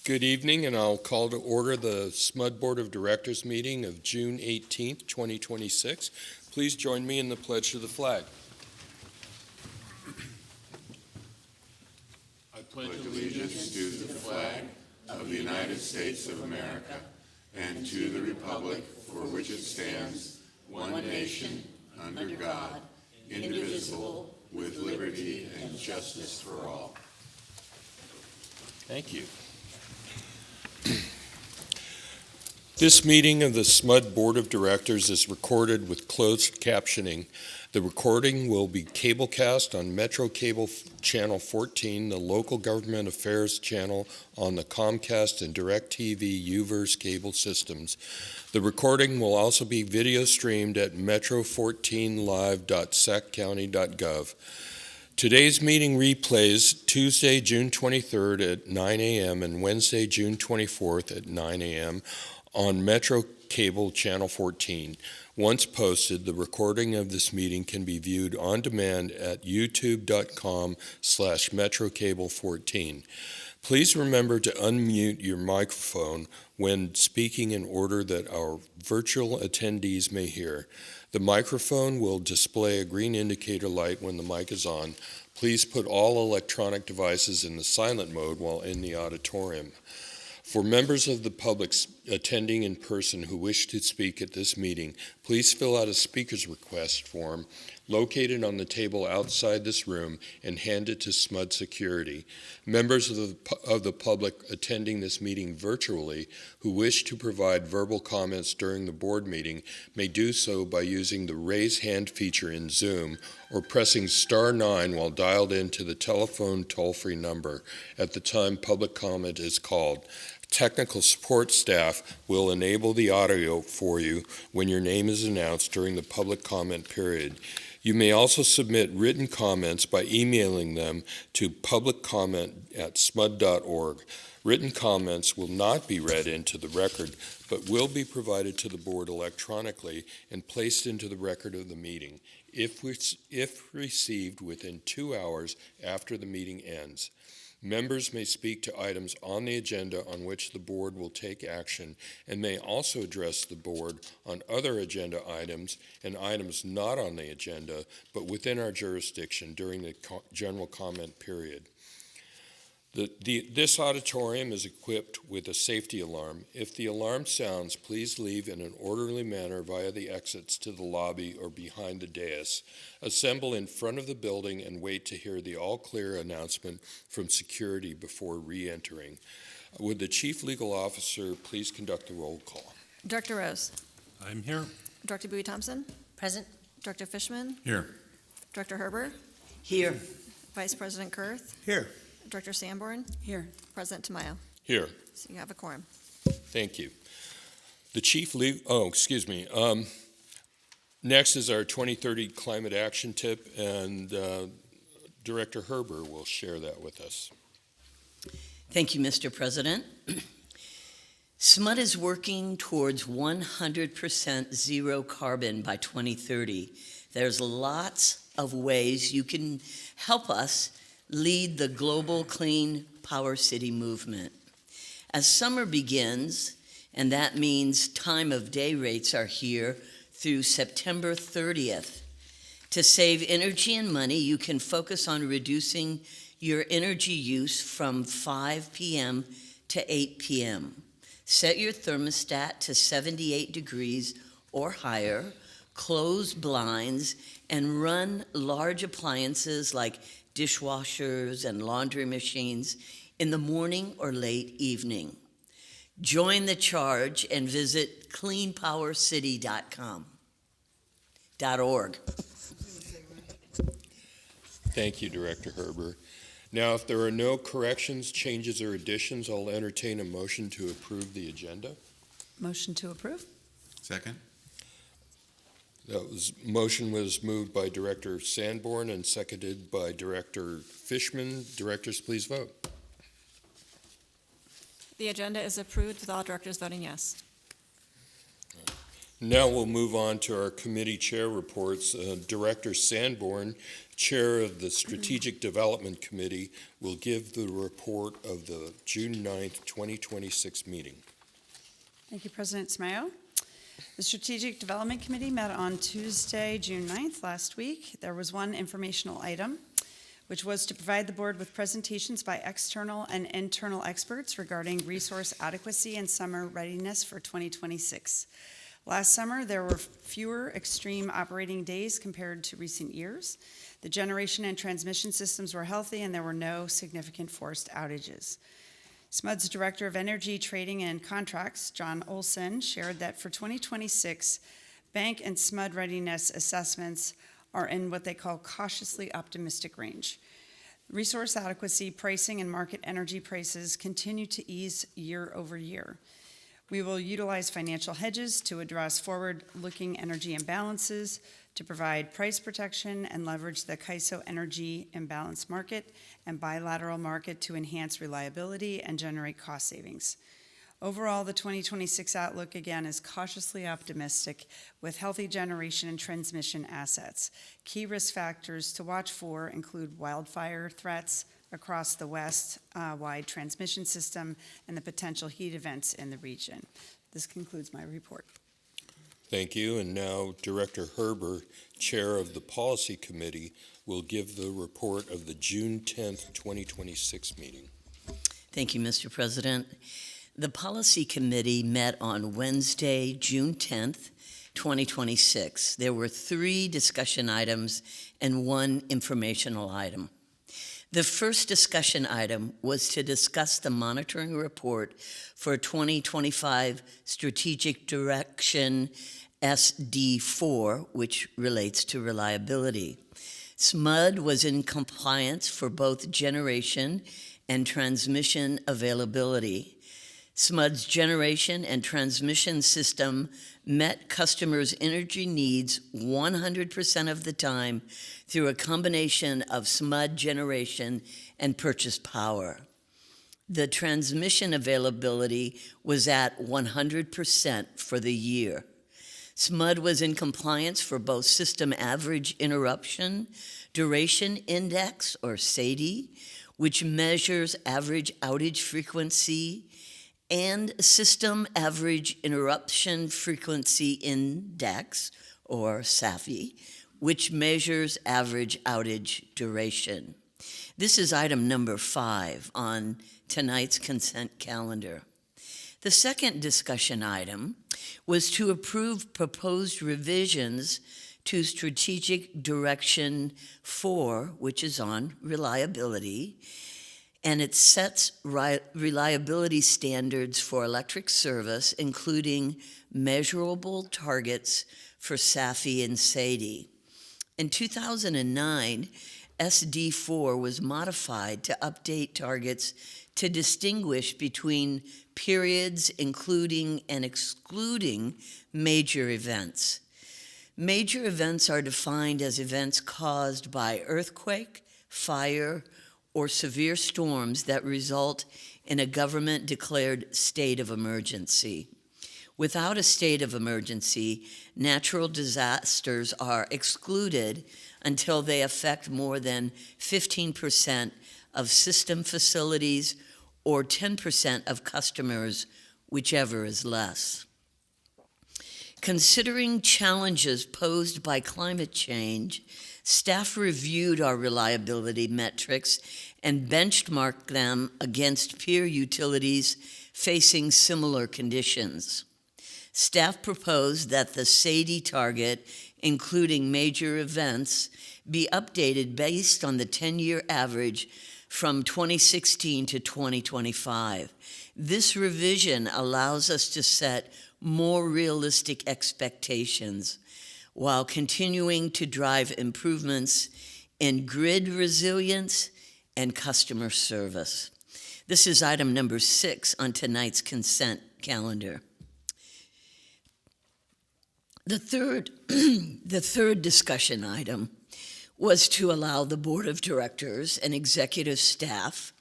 Good evening, and I'll call to order the SMUD Board of Directors meeting of June 18th, 2026. Please join me in the pledge to the flag. I pledge allegiance to the flag of the United States of America and to the republic for which it stands, one nation, under God, indivisible, with liberty and justice for all. Thank you. This meeting of the SMUD Board of Directors is recorded with closed captioning. The recording will be cablecast on Metro Cable Channel 14, the local government affairs channel on the Comcast and DirecTV UVerse cable systems. The recording will also be video streamed at metro14live.saccounty.gov. Today's meeting replays Tuesday, June 23rd at 9 a.m. and Wednesday, June 24th at 9 a.m. on Metro Cable Channel 14. Once posted, the recording of this meeting can be viewed on demand at youtube.com/metrocable14. Please remember to unmute your microphone when speaking in order that our virtual attendees may hear. The microphone will display a green indicator light when the mic is on. Please put all electronic devices in the silent mode while in the auditorium. For members of the public attending in person who wish to speak at this meeting, please fill out a speaker's request form located on the table outside this room and hand it to SMUD Security. Members of the public attending this meeting virtually who wish to provide verbal comments during the board meeting may do so by using the raise hand feature in Zoom or pressing *9 while dialed into the telephone toll-free number at the time public comment is called. Technical support staff will enable the audio for you when your name is announced during the public comment period. You may also submit written comments by emailing them to publiccomment@smud.org. Written comments will not be read into the record, but will be provided to the board electronically and placed into the record of the meeting, if received within 2 hours after the meeting ends. Members may speak to items on the agenda on which the board will take action and may also address the board on other agenda items and items not on the agenda but within our jurisdiction during the general comment period. This auditorium is equipped with a safety alarm. If the alarm sounds, please leave in an orderly manner via the exits to the lobby or behind the dais. Assemble in front of the building and wait to hear the all-clear announcement from security before re-entering. Would the Chief Legal Officer please conduct the roll call? Director Rose. I'm here. Director Bowie-Thompson. Present. Director Fishman. Here. Director Herber. Here. Vice President Kurth. Here. Director Sanborn. Here. President Tamayo. Here. So you have a quorum. Thank you. The Chief Legal, next is our 2030 Climate Action Tip, and Director Herber will share that with us. Thank you, Mr. President. SMUD is working towards 100% zero carbon by 2030. There's lots of ways you can help us lead the global clean power city movement. As summer begins, and that means time of day rates are here through September 30th. To save energy and money, you can focus on reducing your energy use from 5 p.m. to 8 p.m. Set your thermostat to 78 degrees or higher, close blinds, and run large appliances like dishwashers and laundry machines in the morning or late evening. Join the charge and visit cleanpowercity.org. Thank you, Director Herber. Now, if there are no corrections, changes, or additions, I'll entertain a motion to approve the agenda. Motion to approve. Second. Motion was moved by Director Sanborn and seconded by Director Fishman. Directors, please vote. The agenda is approved with all directors voting yes. Now we'll move on to our committee chair reports. Director Sanborn, Chair of the Strategic Development Committee, will give the report of the June 9th, 2026 meeting. Thank you, President Smayo. The Strategic Development Committee met on Tuesday, June 9th, last week. There was one informational item, which was to provide the board with presentations by external and internal experts regarding resource adequacy and summer readiness for 2026. Last summer, there were fewer extreme operating days compared to recent years. The generation and transmission systems were healthy, and there were no significant forced outages. SMUD's Director of Energy Trading and Contracts, John Olson, shared that for 2026, bank and SMUD readiness assessments are in what they call cautiously optimistic range. Resource adequacy, pricing, and market energy prices continue to ease year over year. We will utilize financial hedges to address forward-looking energy imbalances, to provide price protection and leverage the CAISO energy imbalance market and bilateral market to enhance reliability and generate cost savings. Overall, the 2026 outlook, again, is cautiously optimistic with healthy generation and transmission assets. Key risk factors to watch for include wildfire threats across the west-wide transmission system and the potential heat events in the region. This concludes my report. Thank you. And now Director Herber, Chair of the Policy Committee, will give the report of the June 10th, 2026 meeting. Thank you, Mr. President. The Policy Committee met on Wednesday, June 10th, 2026. There were 3 discussion items and 1 informational item. The first discussion item was to discuss the monitoring report for 2025 Strategic Direction SD4, which relates to reliability. SMUD was in compliance for both generation and transmission availability. SMUD's generation and transmission system met customers' energy needs 100% of the time through a combination of SMUD generation and purchased power. The transmission availability was at 100% for the year. SMUD was in compliance for both System Average Interruption Duration Index, or SAIDI, which measures average outage frequency, and System Average Interruption Frequency Index, or SAFI, which measures average outage duration. This is item number 5 on tonight's consent calendar. The second discussion item was to approve proposed revisions to Strategic Direction 4, which is on reliability, and it sets reliability standards for electric service, including measurable targets for SAFI and SAIDI. In 2009, SD4 was modified to update targets to distinguish between periods including and excluding major events. Major events are defined as events caused by earthquake, fire, or severe storms that result in a government-declared state of emergency. Without a state of emergency, natural disasters are excluded until they affect more than 15% of system facilities or 10% of customers, whichever is less. Considering challenges posed by climate change, staff reviewed our reliability metrics and benchmarked them against peer utilities facing similar conditions. Staff proposed that the SAIDI target, including major events, be updated based on the 10-year average from 2016 to 2025. This revision allows us to set more realistic expectations while continuing to drive improvements in grid resilience and customer service. This is item number 6 on tonight's consent calendar. The third discussion item was to allow the Board of Directors and executive staff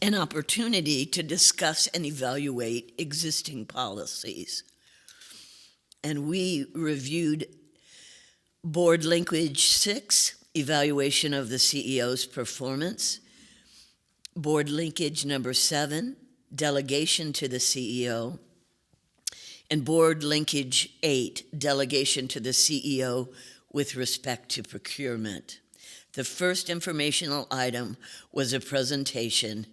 an opportunity to discuss and evaluate existing policies. And we reviewed Board Linkage 6, evaluation of the CEO's performance. Board Linkage number 7, delegation to the CEO. And Board Linkage 8, delegation to the CEO with respect to procurement. The first informational item was a presentation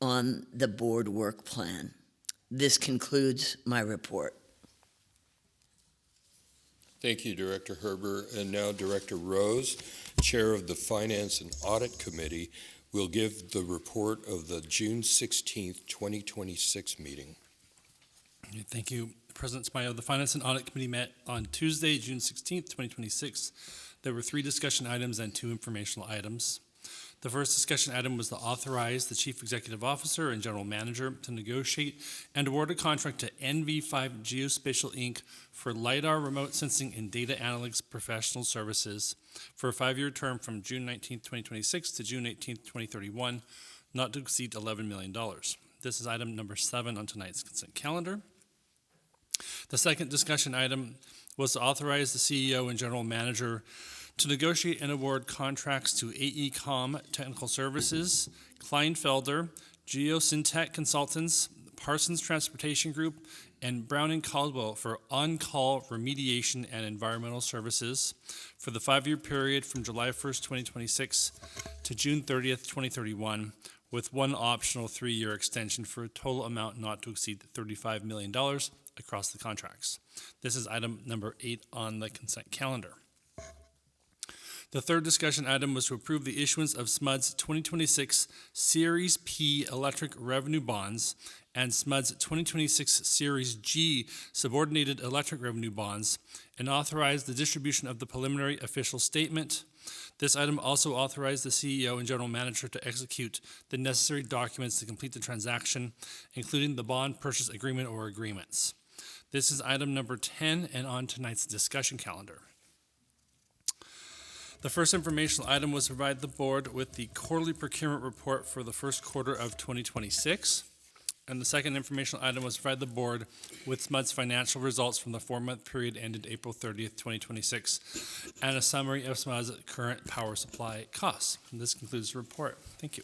on the board work plan. This concludes my report. Thank you, Director Herber. And now Director Rose, Chair of the Finance and Audit Committee, will give the report of the June 16th, 2026 meeting. Thank you, President Smile. The Finance and Audit Committee met on Tuesday, June 16th, 2026. There were 3 discussion items and 2 informational items. The first discussion item was to authorize the Chief Executive Officer and General Manager to negotiate and award a contract to NV5 Geospatial Inc. for LiDAR remote sensing and data analytics professional services for a 5-year term from June 19th, 2026 to June 18th, 2031, not to exceed $11 million. This is item number 7 on tonight's consent calendar. The second discussion item was to authorize the CEO and General Manager to negotiate and award contracts to AECOM Technical Services, Kleinfelder, Geosyntec Consultants, Parsons Transportation Group, and Brown & Caldwell for on-call remediation and environmental services for the 5-year period from July 1st, 2026 to June 30th, 2031, with 1 optional 3-year extension for a total amount not to exceed $35 million across the contracts. This is item number 8 on the consent calendar. The third discussion item was to approve the issuance of SMUD's 2026 Series P electric revenue bonds and SMUD's 2026 Series G subordinated electric revenue bonds and authorize the distribution of the preliminary official statement. This item also authorized the CEO and General Manager to execute the necessary documents to complete the transaction, including the bond purchase agreement or agreements. This is item number 10 and on tonight's discussion calendar. The first informational item was to provide the board with the quarterly procurement report for the first quarter of 2026. And the second informational item was to provide the board with SMUD's financial results from the 4-month period ended April 30th, 2026, and a summary of SMUD's current power supply costs. And this concludes the report. Thank you.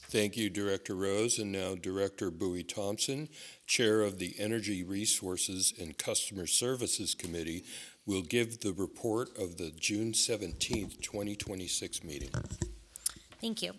Thank you, Director Rose. And now Director Bowie Thompson, Chair of the Energy Resources and Customer Services Committee, will give the report of the June 17th, 2026 meeting. Thank you.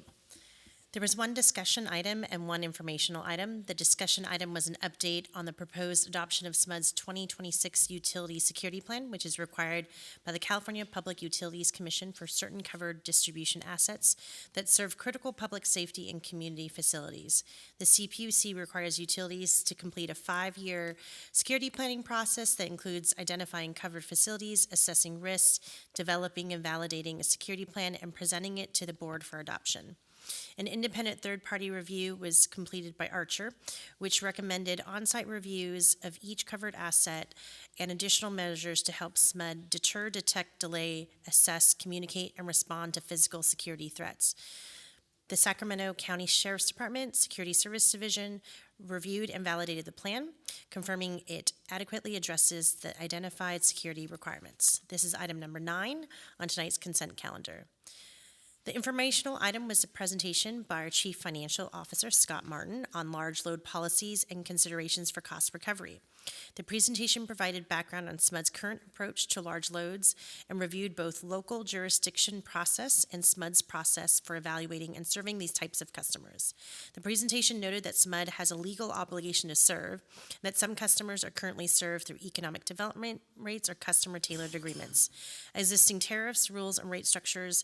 There was 1 discussion item and 1 informational item. The discussion item was an update on the proposed adoption of SMUD's 2026 Utility Security Plan, which is required by the California Public Utilities Commission for certain covered distribution assets that serve critical public safety and community facilities. The CPUC requires utilities to complete a 5-year security planning process that includes identifying covered facilities, assessing risks, developing and validating a security plan, and presenting it to the board for adoption. An independent third-party review was completed by Archer, which recommended on-site reviews of each covered asset and additional measures to help SMUD deter, detect, delay, assess, communicate, and respond to physical security threats. The Sacramento County Sheriff's Department Security Service Division reviewed and validated the plan, confirming it adequately addresses the identified security requirements. This is item number 9 on tonight's consent calendar. The informational item was a presentation by our Chief Financial Officer, Scott Martin, on large load policies and considerations for cost recovery. The presentation provided background on SMUD's current approach to large loads and reviewed both local jurisdiction process and SMUD's process for evaluating and serving these types of customers. The presentation noted that SMUD has a legal obligation to serve, and that some customers are currently served through economic development rates or customer-tailored agreements. Existing tariffs, rules, and rate structures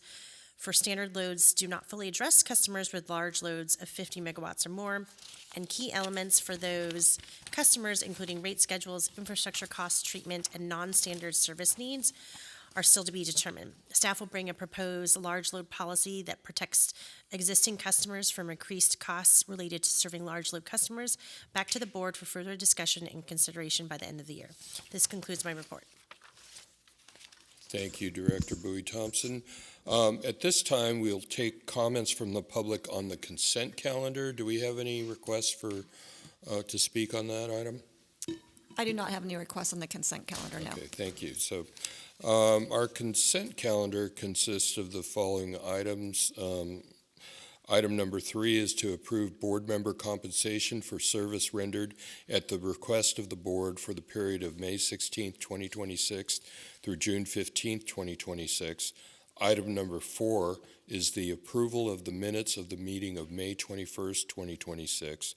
for standard loads do not fully address customers with large loads of 50 megawatts or more, and key elements for those customers, including rate schedules, infrastructure cost treatment, and non-standard service needs, are still to be determined. Staff will bring a proposed large load policy that protects existing customers from increased costs related to serving large load customers back to the board for further discussion and consideration by the end of the year. This concludes my report. Thank you, Director Bowie Thompson. At this time, we'll take comments from the public on the consent calendar. Do we have any requests to speak on that item? I do not have any requests on the consent calendar, no. Okay, thank you. So our consent calendar consists of the following items. Item number 3 is to approve board member compensation for service rendered at the request of the board for the period of May 16th, 2026 through June 15th, 2026. Item number 4 is the approval of the minutes of the meeting of May 21st, 2026.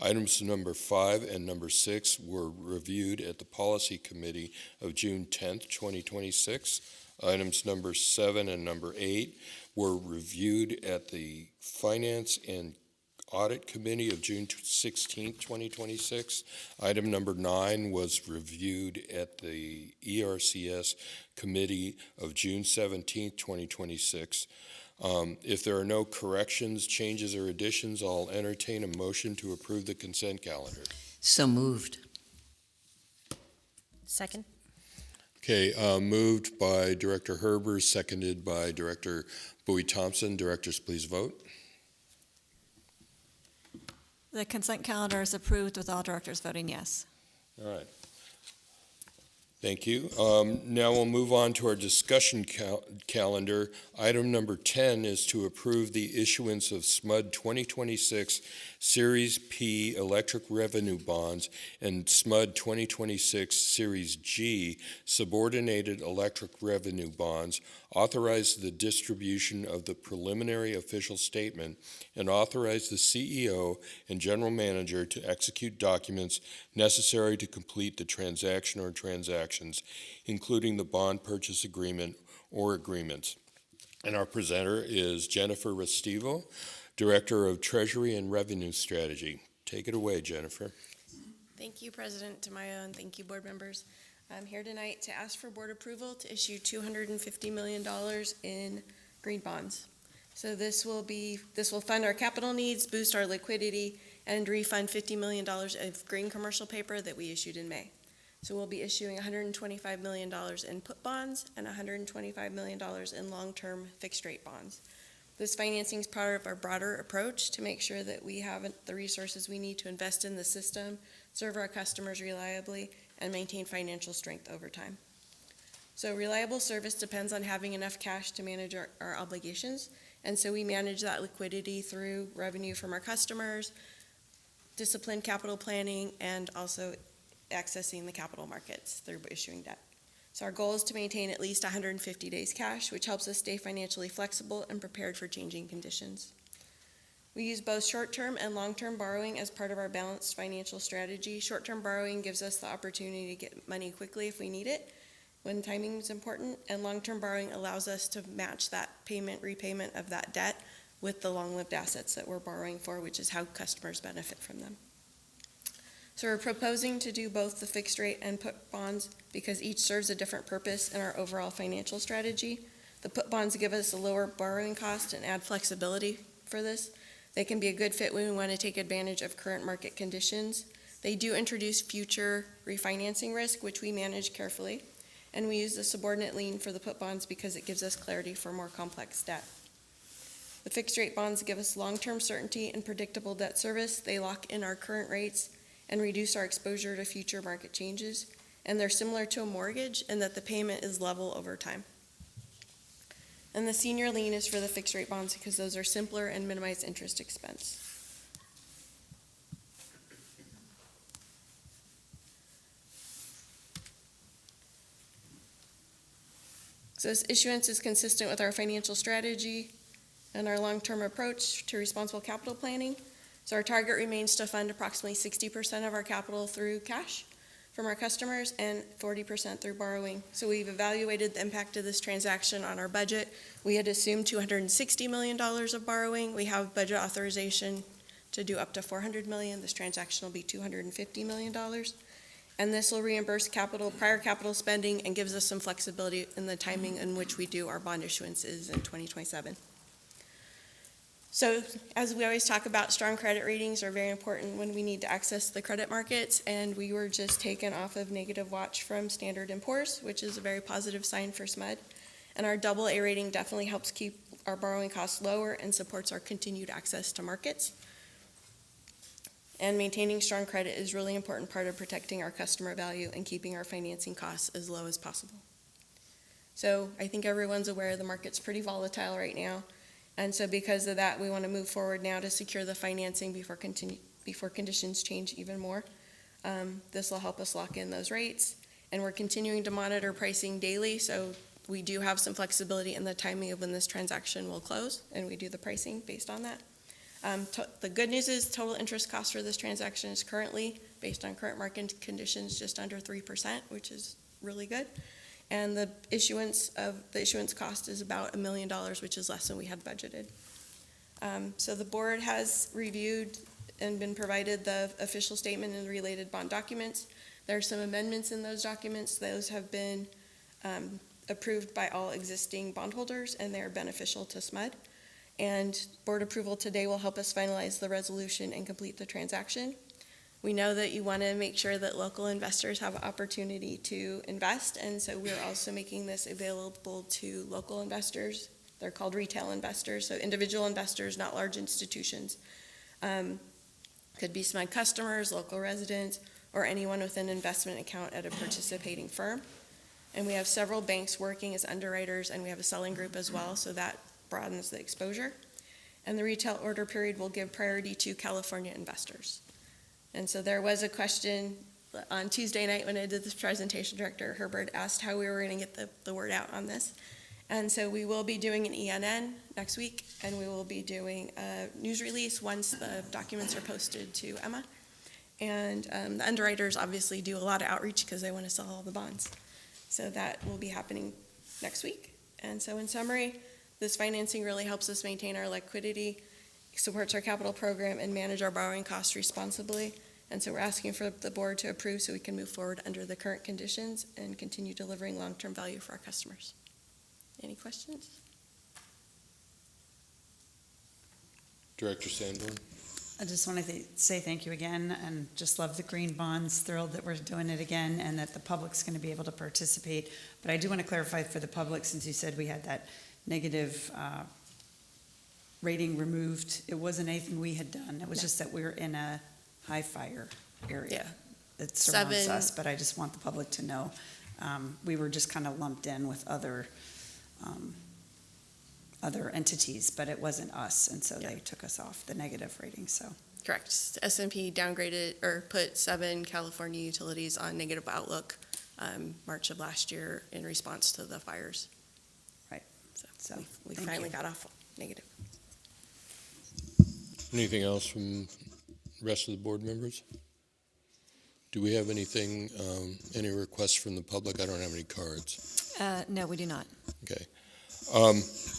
Items number 5 and number 6 were reviewed at the Policy Committee of June 10th, 2026. Items number 7 and number 8 were reviewed at the Finance and Audit Committee of June 16th, 2026. Item number 9 was reviewed at the ERCS Committee of June 17th, 2026. If there are no corrections, changes, or additions, I'll entertain a motion to approve the consent calendar. So moved. Second? Okay, moved by Director Herber, seconded by Director Bowie Thompson. Directors, please vote. The consent calendar is approved with all directors voting yes. All right. Thank you. Now we'll move on to our discussion calendar. Item number 10 is to approve the issuance of SMUD 2026 Series P electric revenue bonds and SMUD 2026 Series G subordinated electric revenue bonds, authorize the distribution of the preliminary official statement, and authorize the CEO and general manager to execute documents necessary to complete the transaction or transactions, including the bond purchase agreement or agreements. And our presenter is Jennifer Restivo, Director of Treasury and Revenue Strategy. Take it away, Jennifer. Thank you, President Tamayo, and thank you, board members. I'm here tonight to ask for board approval to issue $250 million in green bonds. So this will fund our capital needs, boost our liquidity, and refund $50 million of green commercial paper that we issued in May. So we'll be issuing $125 million in put bonds and $125 million in long-term fixed-rate bonds. This financing is part of our broader approach to make sure that we have the resources we need to invest in the system, serve our customers reliably, and maintain financial strength over time. So reliable service depends on having enough cash to manage our obligations, and so we manage that liquidity through revenue from our customers, disciplined capital planning, and also accessing the capital markets through issuing debt. So our goal is to maintain at least 150 days cash, which helps us stay financially flexible and prepared for changing conditions. We use both short-term and long-term borrowing as part of our balanced financial strategy. Short-term borrowing gives us the opportunity to get money quickly if we need it, when timing is important, and long-term borrowing allows us to match that repayment of that debt with the long-lived assets that we're borrowing for, which is how customers benefit from them. So we're proposing to do both the fixed rate and put bonds because each serves a different purpose in our overall financial strategy. The put bonds give us a lower borrowing cost and add flexibility for this. They can be a good fit when we want to take advantage of current market conditions. They do introduce future refinancing risk, which we manage carefully. And we use the subordinate lien for the put bonds because it gives us clarity for more complex debt. The fixed rate bonds give us long-term certainty and predictable debt service. They lock in our current rates and reduce our exposure to future market changes. And they're similar to a mortgage in that the payment is level over time. And the senior lien is for the fixed rate bonds because those are simpler and minimize interest expense. So this issuance is consistent with our financial strategy and our long-term approach to responsible capital planning. So our target remains to fund approximately 60% of our capital through cash from our customers and 40% through borrowing. So we've evaluated the impact of this transaction on our budget. We had assumed $260 million of borrowing. We have budget authorization to do up to $400 million. This transaction will be $250 million. And this will reimburse prior capital spending and gives us some flexibility in the timing in which we do our bond issuances in 2027. So as we always talk about, strong credit ratings are very important when we need to access the credit markets, and we were just taken off of negative watch from Standard & Poor's, which is a very positive sign for SMUD. And our AA rating definitely helps keep our borrowing costs lower and supports our continued access to markets. And maintaining strong credit is really important part of protecting our customer value and keeping our financing costs as low as possible. So I think everyone's aware the market's pretty volatile right now. And so because of that, we want to move forward now to secure the financing before conditions change even more. This will help us lock in those rates. And we're continuing to monitor pricing daily, so we do have some flexibility in the timing of when this transaction will close, and we do the pricing based on that. The good news is total interest cost for this transaction is currently, based on current market conditions, just under 3%, which is really good. And the issuance cost is about $1 million, which is less than we had budgeted. So the board has reviewed and been provided the official statement and related bond documents. There are some amendments in those documents. Those have been approved by all existing bondholders, and they are beneficial to SMUD. And board approval today will help us finalize the resolution and complete the transaction. We know that you want to make sure that local investors have opportunity to invest, and so we're also making this available to local investors. They're called retail investors, so individual investors, not large institutions. Could be SMUD customers, local residents, or anyone with an investment account at a participating firm. And we have several banks working as underwriters, and we have a selling group as well, so that broadens the exposure. And the retail order period will give priority to California investors. And so there was a question on Tuesday night when I did this presentation, Director Herbert asked how we were going to get the word out on this. And so we will be doing an ENN next week, and we will be doing a news release once the documents are posted to Emma. And the underwriters obviously do a lot of outreach because they want to sell all the bonds. So that will be happening next week. And so in summary, this financing really helps us maintain our liquidity, supports our capital program, and manage our borrowing costs responsibly. And so we're asking for the board to approve so we can move forward under the current conditions and continue delivering long-term value for our customers. Any questions? Director Sanborn? I just want to say thank you again, and just love the green bonds, thrilled that we're doing it again and that the public's going to be able to participate. But I do want to clarify for the public, since you said we had that negative rating removed, it wasn't anything we had done. It was just that we're in a high fire area. Yeah. It surrounds 7. us, but I just want the public to know. We were just kind of lumped in with other entities, but it wasn't us, and so they took us off the negative rating, so. Correct. S&P downgraded or put 7 California utilities on negative outlook March of last year in response to the fires. Right. So we finally got off negative. Anything else from the rest of the board members? Do we have anything, any requests from the public? I don't have any cards. No, we do not. Okay.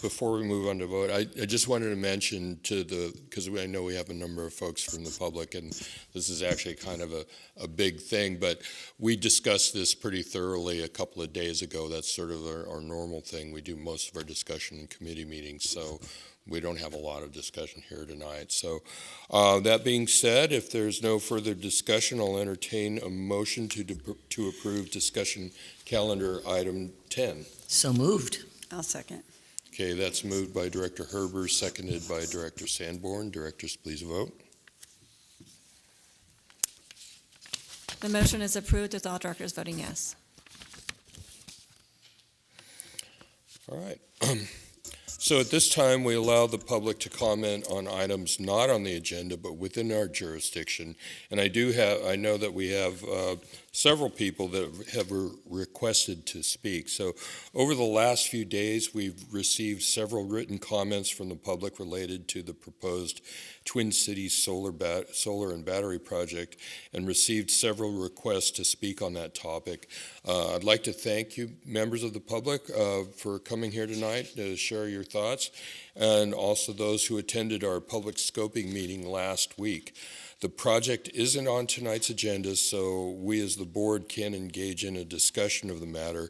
Before we move on to vote, I just wanted to mention because I know we have a number of folks from the public, and this is actually kind of a big thing, but we discussed this pretty thoroughly a couple of days ago. That's sort of our normal thing. We do most of our discussion in committee meetings, so we don't have a lot of discussion here tonight. So that being said, if there's no further discussion, I'll entertain a motion to approve discussion calendar item 10. So moved. I'll second. Okay, that's moved by Director Herber, seconded by Director Sanborn. Directors, please vote. The motion is approved with all directors voting yes. All right. So at this time, we allow the public to comment on items not on the agenda, but within our jurisdiction. And I know that we have several people that have requested to speak. So over the last few days, we've received several written comments from the public related to the proposed Twin Cities solar and battery project, and received several requests to speak on that topic. I'd like to thank you, members of the public, for coming here tonight to share your thoughts, and also those who attended our public scoping meeting last week. The project isn't on tonight's agenda, so we as the board can engage in a discussion of the matter,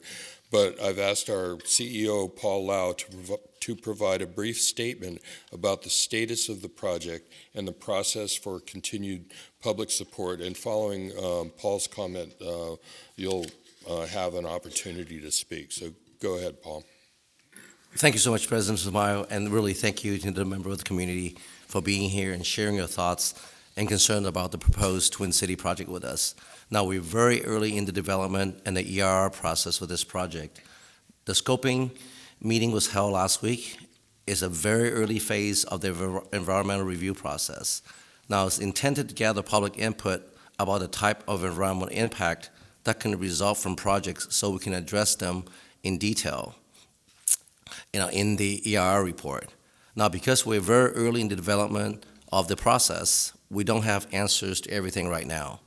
but I've asked our CEO, Paul Lau, to provide a brief statement about the status of the project and the process for continued public support. And following Paul's comment, you'll have an opportunity to speak. So go ahead, Paul. Thank you so much, President Samayo, and really thank you to the member of the community for being here and sharing your thoughts and concern about the proposed Twin City project with us. Now, we're very early in the development and the ERR process for this project. The scoping meeting was held last week. It's a very early phase of the environmental review process. Now, it's intended to gather public input about the type of environmental impact that can result from projects so we can address them in detail in the ERR report. Now, because we're very early in the development of the process, we don't have answers to everything right now.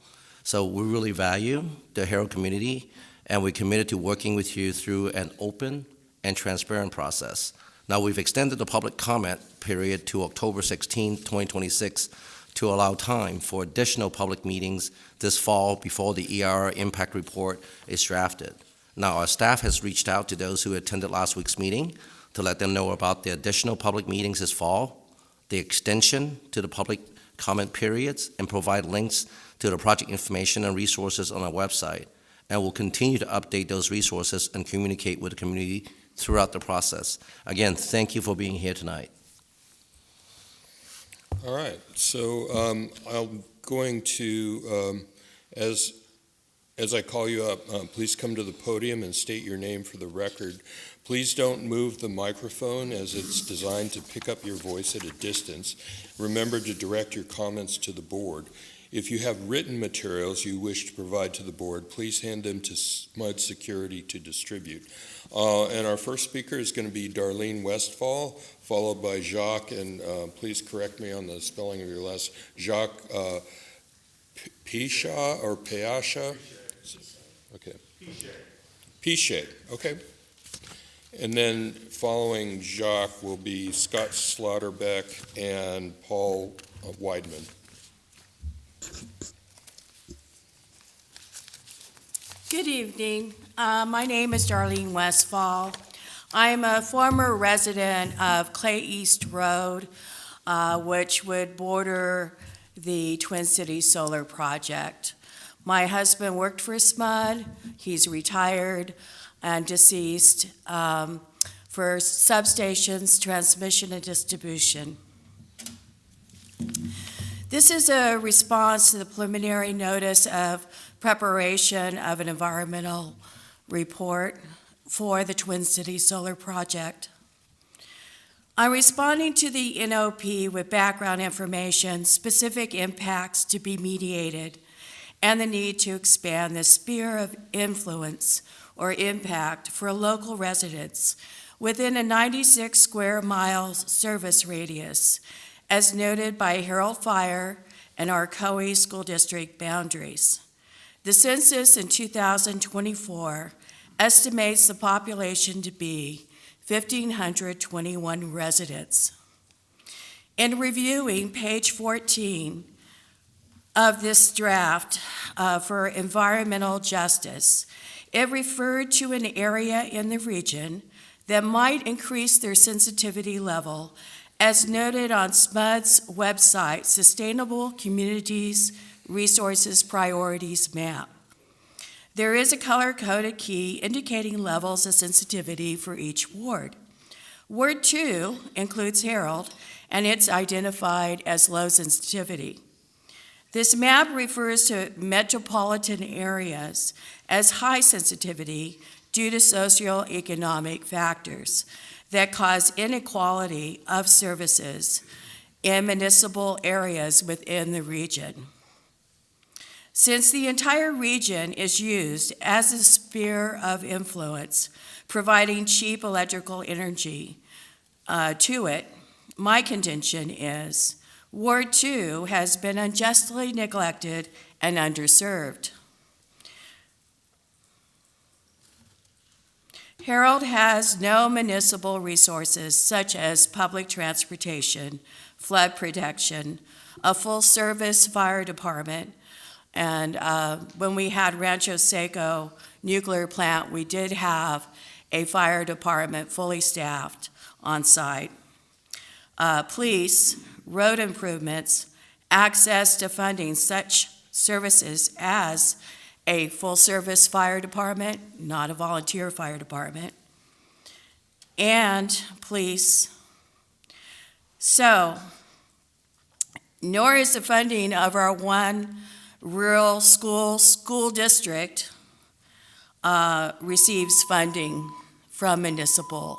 So we really value the Herald community, and we're committed to working with you through an open and transparent process. Now, we've extended the public comment period to October 16, 2026, to allow time for additional public meetings this fall before the ERR impact report is drafted. Now, our staff has reached out to those who attended last week's meeting to let them know about the additional public meetings this fall, the extension to the public comment periods, and provide links to the project information and resources on our website. And we'll continue to update those resources and communicate with the community throughout the process. Again, thank you for being here tonight. All right, so I'm going to, as I call you up, please come to the podium and state your name for the record. Please don't move the microphone as it's designed to pick up your voice at a distance. Remember to direct your comments to the board. If you have written materials you wish to provide to the board, please hand them to SMUD Security to distribute. And our first speaker is going to be Darlene Westfall, followed by Jacques, and please correct me on the spelling of your last, Jacques Pisha or Peasha? Okay. Pichet, okay. And then following Jacques will be Scott Slaughterbeck and Paul Weidman. Good evening. My name is Darlene Westfall. I'm a former resident of Clay East Road, which would border the Twin Cities Solar Project. My husband worked for SMUD. He's retired and deceased for substations, transmission, and distribution. This is a response to the preliminary notice of preparation of an environmental report for the Twin Cities Solar Project. I'm responding to the NOP with background information, specific impacts to be mediated, and the need to expand the sphere of influence or impact for local residents within a 96 square miles service radius, as noted by Herald Fire and our Arcohe School District boundaries. The census in 2024 estimates the population to be 1,521 residents. In reviewing page 14 of this draft for environmental justice, it referred to an area in the region that might increase their sensitivity level, as noted on SMUD's website, Sustainable Communities Resources Priorities Map. There is a color-coded key indicating levels of sensitivity for each ward. Ward 2 includes Herald, and it's identified as low sensitivity. This map refers to metropolitan areas as high sensitivity due to socioeconomic factors that cause inequality of services in municipal areas within the region. Since the entire region is used as a sphere of influence, providing cheap electrical energy to it, my contention is Ward 2 has been unjustly neglected and underserved. Herald has no municipal resources such as public transportation, flood protection, a full-service fire department, and when we had Rancho Seco nuclear plant, we did have a fire department fully staffed on site. Police, road improvements, access to funding such services as a full-service fire department, not a volunteer fire department, and police. So, nor is the funding of our one rural school district receives funding from municipal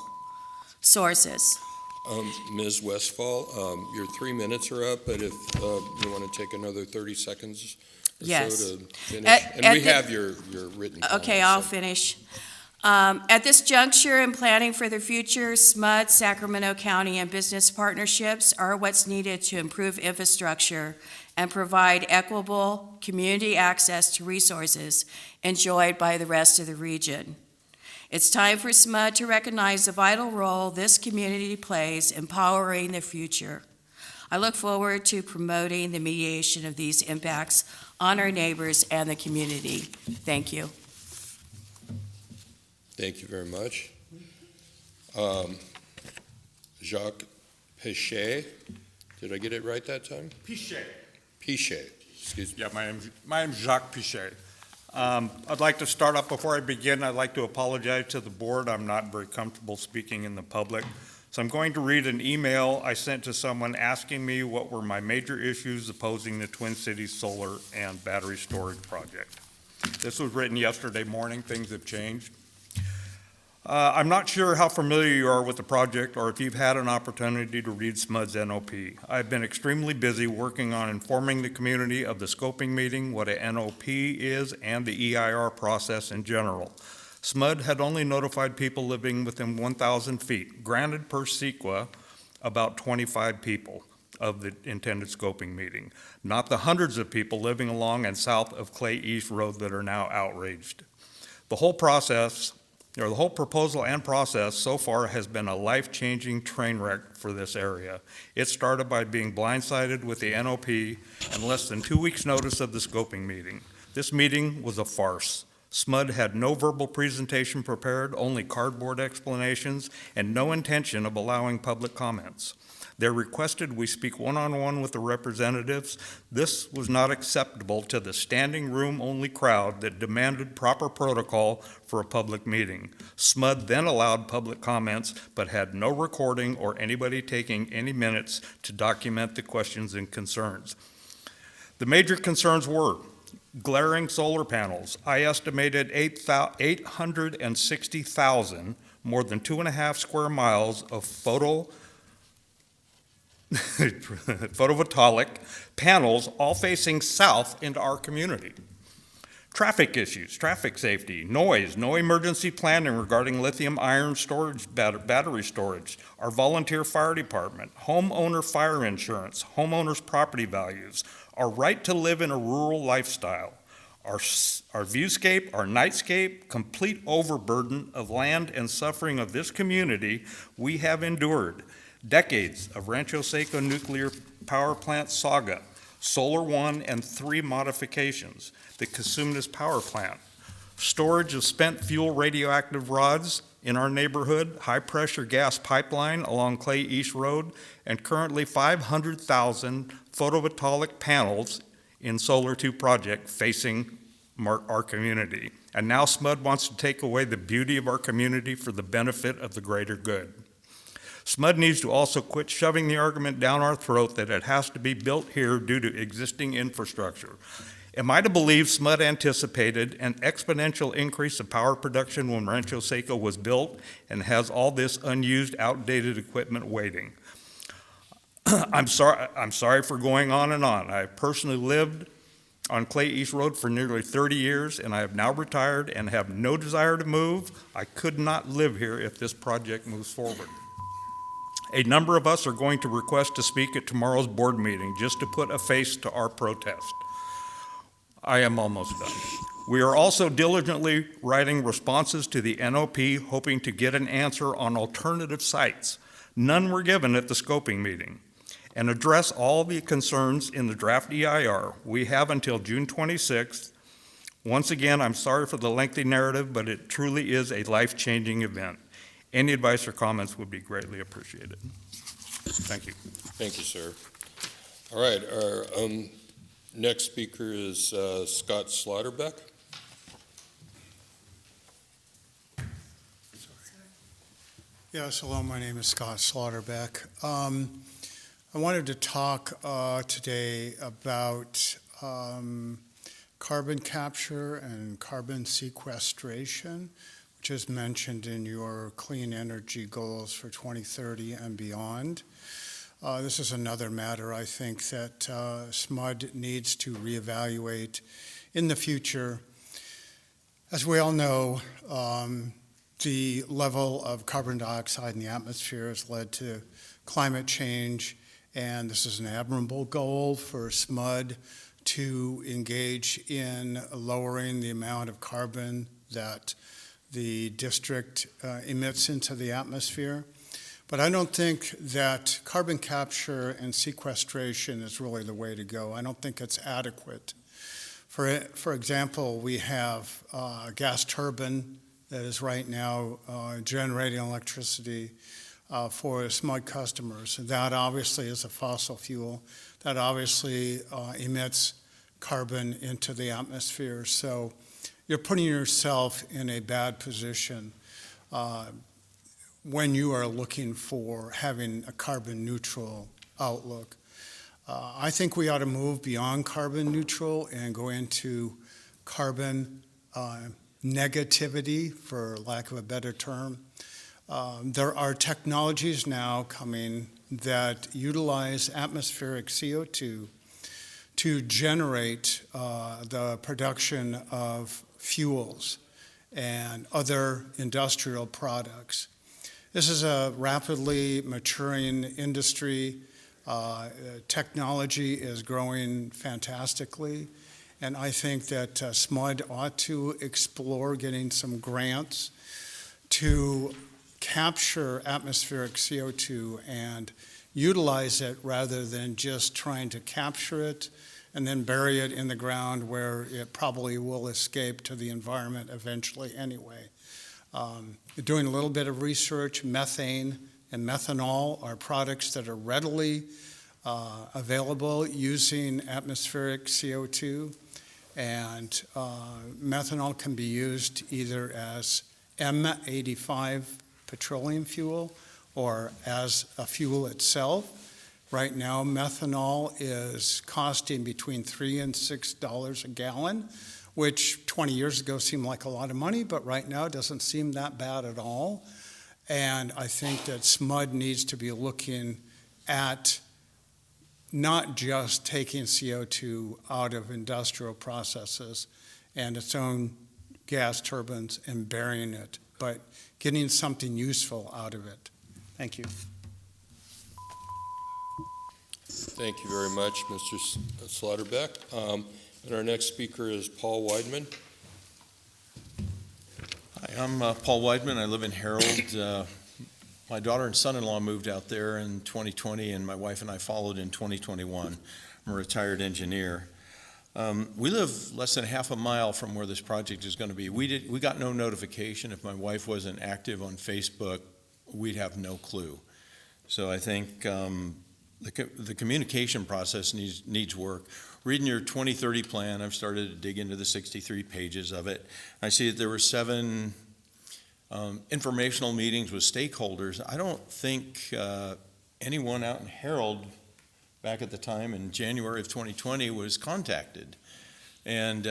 sources. Ms. Westfall, your 3 minutes are up, but if you want to take another 30 seconds or Yes. so to finish. At And we the- have your written comments. Okay, I'll so- finish. At this juncture in planning for the future, SMUD, Sacramento County, and business partnerships are what's needed to improve infrastructure and provide equitable community access to resources enjoyed by the rest of the region. It's time for SMUD to recognize the vital role this community plays in powering the future. I look forward to promoting the mediation of these impacts on our neighbors and the community. Thank you. Thank you very much. Jacques Pichet, did I get it right that time? Pichet. Pichet, excuse me. Yeah, my name's Jacques Pichet. I'd like to start off, before I begin, I'd like to apologize to the board. I'm not very comfortable speaking in the public. So I'm going to read an email I sent to someone asking me what were my major issues opposing the Twin Cities solar and battery storage project. This was written yesterday morning. Things have changed. I'm not sure how familiar you are with the project or if you've had an opportunity to read SMUD's NOP. I've been extremely busy working on informing the community of the scoping meeting, what a NOP is, and the EIR process in general. SMUD had only notified people living within 1,000 feet, granted per CEQA, about 25 people of the intended scoping meeting, not the hundreds of people living along and south of Clay East Road that are now outraged. The whole proposal and process so far has been a life-changing train wreck for this area. It started by being blindsided with the NOP and less than 2 weeks' notice of the scoping meeting. This meeting was a farce. SMUD had no verbal presentation prepared, only cardboard explanations, and no intention of allowing public comments. They requested we speak one-on-one with the representatives. This was not acceptable to the standing room-only crowd that demanded proper protocol for a public meeting. SMUD then allowed public comments, but had no recording or anybody taking any minutes to document the questions and concerns. The major concerns were glaring solar panels. I estimated 860,000, more than 2.5 square miles of photovoltaic panels all facing south into our community. Traffic issues, traffic safety, noise, no emergency planning regarding lithium-ion storage, battery storage, our volunteer fire department, homeowner fire insurance, homeowners' property values, our right to live in a rural lifestyle, our viewscape, our nightscape, complete overburden of land and suffering of this community we have endured. Decades of Rancho Seco nuclear power plant saga, Solar 1 and 3 modifications, the Cosumnes power plant, storage of spent fuel radioactive rods in our neighborhood, high-pressure gas pipeline along Clay East Road, and currently 500,000 photovoltaic panels in Solar 2 project facing our community. And now SMUD wants to take away the beauty of our community for the benefit of the greater good. SMUD needs to also quit shoving the argument down our throat that it has to be built here due to existing infrastructure. Am I to believe SMUD anticipated an exponential increase of power production when Rancho Seco was built and has all this unused, outdated equipment waiting? I'm sorry for going on and on. I have personally lived on Clay East Road for nearly 30 years, and I have now retired and have no desire to move. I could not live here if this project moves forward. A number of us are going to request to speak at tomorrow's board meeting just to put a face to our protest. I am almost done. We are also diligently writing responses to the NOP, hoping to get an answer on alternative sites. None were given at the scoping meeting. And address all the concerns in the draft EIR. We have until June 26th Once again, I'm sorry for the lengthy narrative, but it truly is a life-changing event. Any advice or comments would be greatly appreciated. Thank you. Thank you, sir. All right, our next speaker is Scott Slaughterbeck. Yes, hello, my name is Scott Slaughterbeck. I wanted to talk today about carbon capture and carbon sequestration, which is mentioned in your clean energy goals for 2030 and beyond. This is another matter I think that SMUD needs to reevaluate in the future. As we all know, the level of carbon dioxide in the atmosphere has led to climate change, and this is an admirable goal for SMUD to engage in lowering the amount of carbon that the district emits into the atmosphere. But I don't think that carbon capture and sequestration is really the way to go. I don't think it's adequate. For example, we have a gas turbine that is right now generating electricity for SMUD customers. That obviously is a fossil fuel. That obviously emits carbon into the atmosphere. So you're putting yourself in a bad position when you are looking for having a carbon neutral outlook. I think we ought to move beyond carbon neutral and go into carbon negativity, for lack of a better term. There are technologies now coming that utilize atmospheric CO2 to generate the production of fuels and other industrial products. This is a rapidly maturing industry. Technology is growing fantastically. And I think that SMUD ought to explore getting some grants to capture atmospheric CO2 and utilize it rather than just trying to capture it and then bury it in the ground where it probably will escape to the environment eventually anyway. Doing a little bit of research, methane and methanol are products that are readily available using atmospheric CO2. And methanol can be used either as M85 petroleum fuel or as a fuel itself. Right now, methanol is costing between $3 and $6 a gallon, which 20 years ago seemed like a lot of money, but right now it doesn't seem that bad at all. And I think that SMUD needs to be looking at not just taking CO2 out of industrial processes and its own gas turbines and burying it, but getting something useful out of it. Thank you. Thank you very much, Mr. Slaughterbeck. And our next speaker is Paul Weidman. Hi, I'm Paul Weidman. I live in Harold. My daughter and son-in-law moved out there in 2020, and my wife and I followed in 2021. I'm a retired engineer. We live less than half a mile from where this project is going to be. We got no notification. If my wife wasn't active on Facebook, we'd have no clue. So I think the communication process needs work. Reading your 2030 plan, I've started to dig into the 63 pages of it. I see that there were 7 informational meetings with stakeholders. I don't think anyone out in Harold back at the time in January of 2020 was contacted. And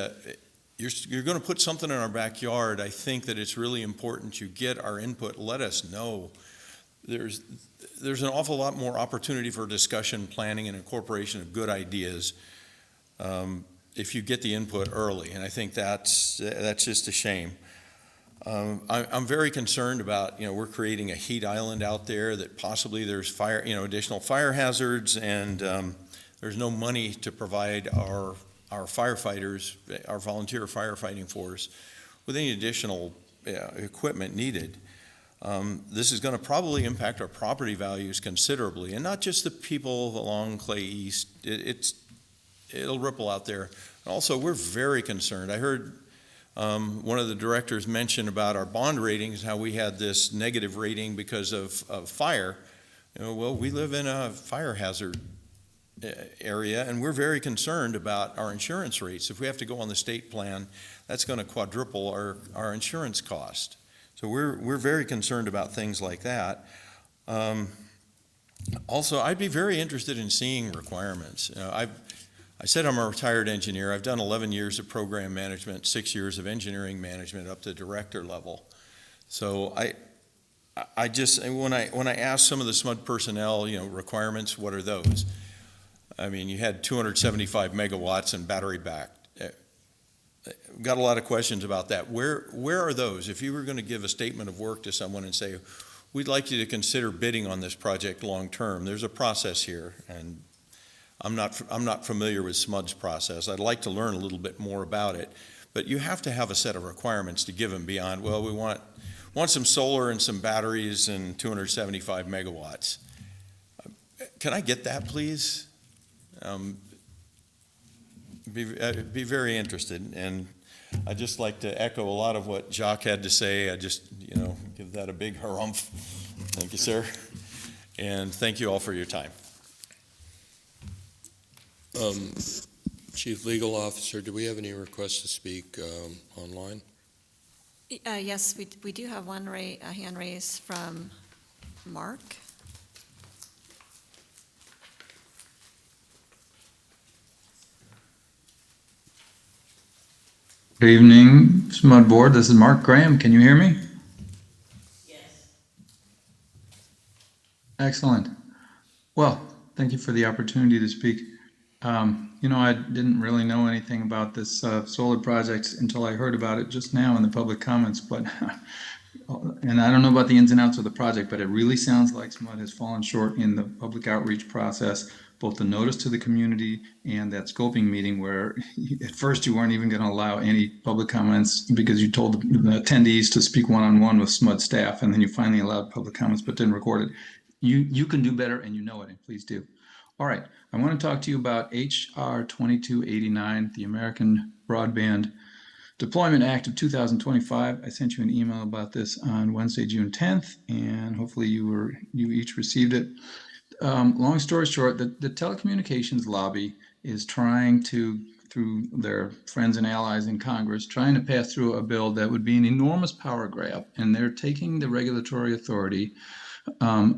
you're going to put something in our backyard. I think that it's really important you get our input. Let us know. There's an awful lot more opportunity for discussion, planning, and incorporation of good ideas if you get the input early. And I think that's just a shame. I'm very concerned about, we're creating a heat island out there that possibly there's fire, additional fire hazards, and there's no money to provide our firefighters, our volunteer firefighting force, with any additional equipment needed. This is going to probably impact our property values considerably, and not just the people along Clay East. it'll ripple out there. And also, we're very concerned. I heard one of the directors mention about our bond ratings, how we had this negative rating because of fire. Well, we live in a fire hazard area, and we're very concerned about our insurance rates. If we have to go on the state plan, that's going to quadruple our insurance cost. So we're very concerned about things like that. Also, I'd be very interested in seeing requirements. I said I'm a retired engineer. I've done 11 years of program management, 6 years of engineering management up to director level. So I just, when I asked some of the SMUD personnel, requirements, what are those? I mean, you had 275 megawatts and battery backed. Got a lot of questions about that. Where are those? If you were going to give a statement of work to someone and say, we'd like you to consider bidding on this project long term, there's a process here, and I'm not familiar with SMUD's process. I'd like to learn a little bit more about it, but you have to have a set of requirements to give them beyond, well, we want some solar and some batteries and 275 megawatts. Can I get that, please? Be very interested, and I'd just like to echo a lot of what Jacques had to say. I just, give that a big harumph. Thank you, sir, and thank you all for your time. Chief Legal Officer, do we have any requests to speak online? Yes, we do have one hand raised from Mark. Good evening, SMUD Board. This is Mark Graham. Can you hear me? Yes. Excellent. Well, thank you for the opportunity to speak. I didn't really know anything about this solar project until I heard about it just now in the public comments, but and I don't know about the ins and outs of the project, but it really sounds like SMUD has fallen short in the public outreach process, both the notice to the community and that scoping meeting where at first you weren't even going to allow any public comments because you told the attendees to speak one-on-one with SMUD staff, and then you finally allowed public comments but didn't record it. You can do better, and you know it, and please do. All right, I want to talk to you about H.R. 2289, the American Broadband Deployment Act of 2025. I sent you an email about this on Wednesday, June 10th, and hopefully you each received it. Long story short, the telecommunications lobby is trying to, through their friends and allies in Congress, trying to pass through a bill that would be an enormous power grab, and they're taking the regulatory authority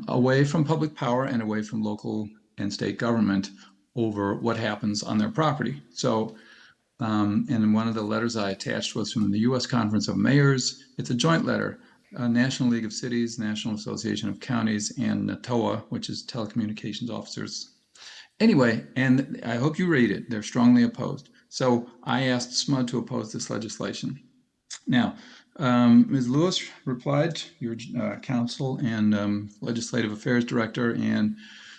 away from public power and away from local and state government over what happens on their property. So, and one of the letters I attached was from the U.S. Conference of Mayors. It's a joint letter, National League of Cities, National Association of Counties, and NATOA, which is Telecommunications Officers. Anyway, and I hope you read it. They're strongly opposed. So I asked SMUD to oppose this legislation. Now, Ms. Lewis replied, your counsel and legislative affairs director, and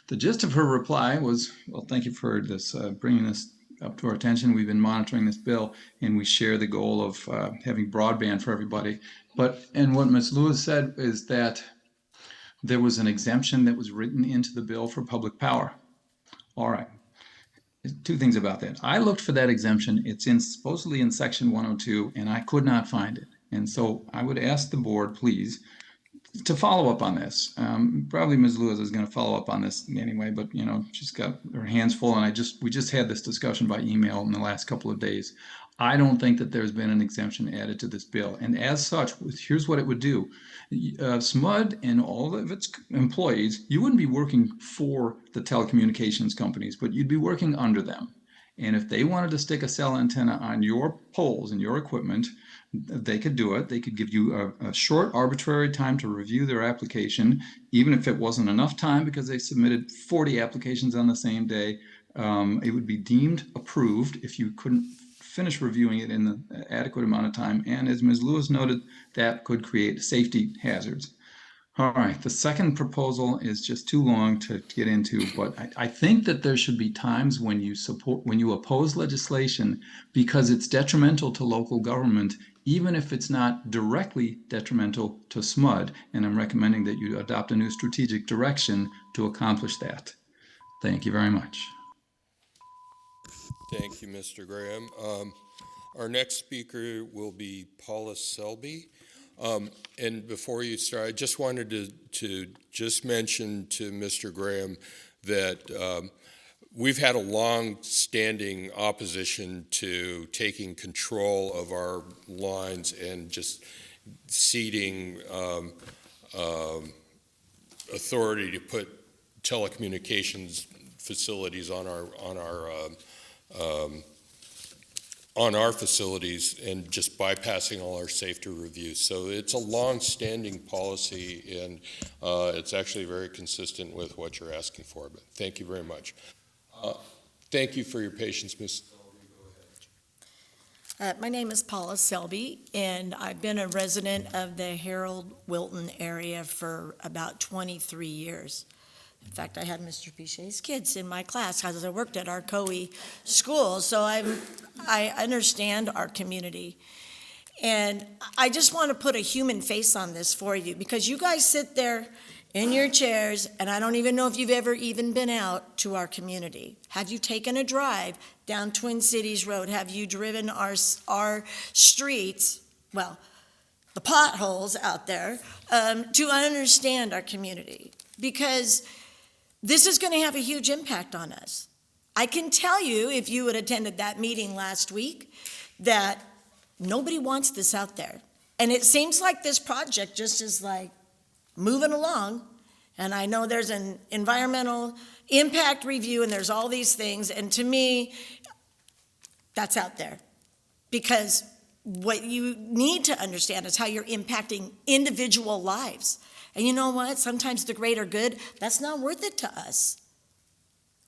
the gist of her reply was, well, thank you for this, bringing this up to our attention. We've been monitoring this bill, and we share the goal of having broadband for everybody. And what Ms. Lewis said is that there was an exemption that was written into the bill for public power. All right. Two things about that. I looked for that exemption. It's supposedly in section 102, and I could not find it. And so I would ask the board, please, to follow up on this. Probably Ms. Lewis is going to follow up on this anyway, but she's got her hands full, and we just had this discussion by email in the last couple of days. I don't think that there's been an exemption added to this bill, and as such, here's what it would do. SMUD and all of its employees, you wouldn't be working for the telecommunications companies, but you'd be working under them. And if they wanted to stick a cell antenna on your poles and your equipment, they could do it. They could give you a short arbitrary time to review their application, even if it wasn't enough time because they submitted 40 applications on the same day. It would be deemed approved if you couldn't finish reviewing it in the adequate amount of time. And as Ms. Lewis noted, that could create safety hazards. All right, the second proposal is just too long to get into, but I think that there should be times when you oppose legislation because it's detrimental to local government, even if it's not directly detrimental to SMUD, and I'm recommending that you adopt a new strategic direction to accomplish that. Thank you very much. Thank you, Mr. Graham. Our next speaker will be Paula Selby. And before you start, I just wanted to just mention to Mr. Graham that we've had a long-standing opposition to taking control of our lines and just ceding authority to put telecommunications facilities on our facilities and just bypassing all our safety reviews. So it's a long-standing policy, and it's actually very consistent with what you're asking for. But thank you very much. Thank you for your patience, Ms. My name is Paula Selby, and I've been a resident of the Harold-Wilton area for about 23 years. In fact, I had Mr. Pichet's kids in my class because I worked at our COE school, so I understand our community. And I just want to put a human face on this for you, because you guys sit there in your chairs, and I don't even know if you've ever even been out to our community. Have you taken a drive down Twin Cities Road? Have you driven our streets, well, the potholes out there, to understand our community? Because this is going to have a huge impact on us. I can tell you, if you had attended that meeting last week, that nobody wants this out there. And it seems like this project just is like moving along. And I know there's an environmental impact review and there's all these things. And to me, that's out there. Because what you need to understand is how you're impacting individual lives. And you know what? Sometimes the greater good, that's not worth it to us.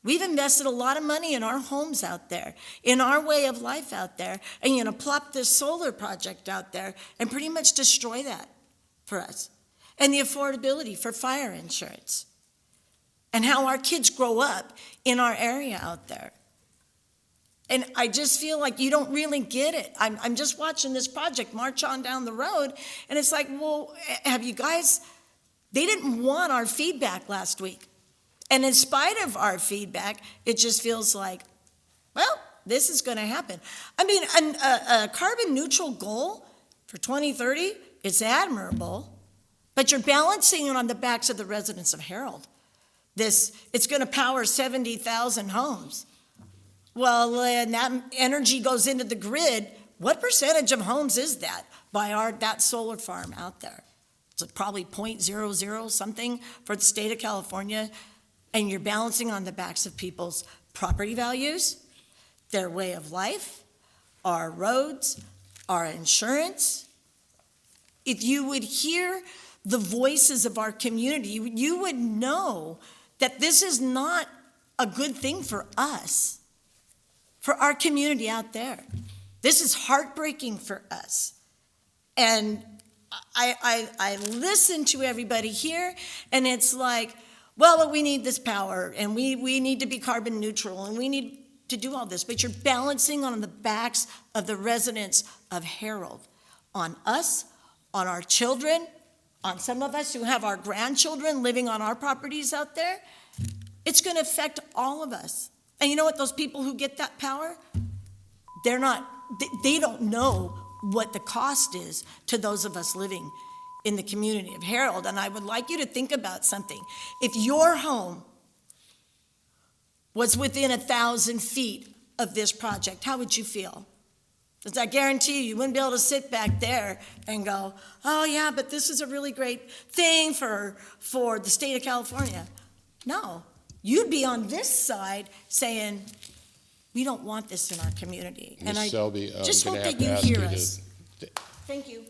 We've invested a lot of money in our homes out there, in our way of life out there, and you're going to plop this solar project out there and pretty much destroy that for us. And the affordability for fire insurance. And how our kids grow up in our area out there. And I just feel like you don't really get it. I'm just watching this project march on down the road, and it's like, well, have you guys... They didn't want our feedback last week. And in spite of our feedback, it just feels like, well, this is going to happen. I mean, a carbon neutral goal for 2030 is admirable, but you're balancing it on the backs of the residents of Harold. It's going to power 70,000 homes. Well, and that energy goes into the grid. What percentage of homes is that by that solar farm out there? It's probably 0.00 something for the state of California, and you're balancing on the backs of people's property values, their way of life, our roads, our insurance. If you would hear the voices of our community, you would know that this is not a good thing for us, for our community out there. This is heartbreaking for us. And I listen to everybody here, and it's like, well, but we need this power, and we need to be carbon neutral, and we need to do all this. But you're balancing on the backs of the residents of Harold, on us, on our children, on some of us who have our grandchildren living on our properties out there. It's going to affect all of us. And you know what? Those people who get that power, they don't know what the cost is to those of us living in the community of Harold. And I would like you to think about something. If your home was within 1,000 feet of this project, how would you feel? Because I guarantee you wouldn't be able to sit back there and go, oh yeah, but this is a really great thing for the state of California. No, you'd be on this side saying, we don't want this in our community. Ms. Selby, just hope that you hear us. Thank you.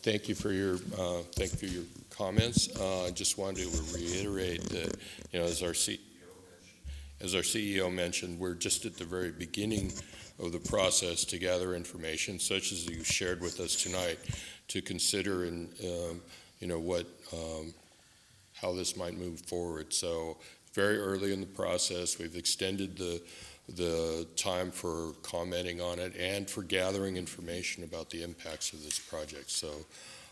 Thank you for your comments. I just wanted to reiterate that, as our CEO mentioned, we're just at the very beginning of the process to gather information, such as you shared with us tonight, to consider and how this might move forward. So very early in the process, we've extended the time for commenting on it and for gathering information about the impacts of this project. So,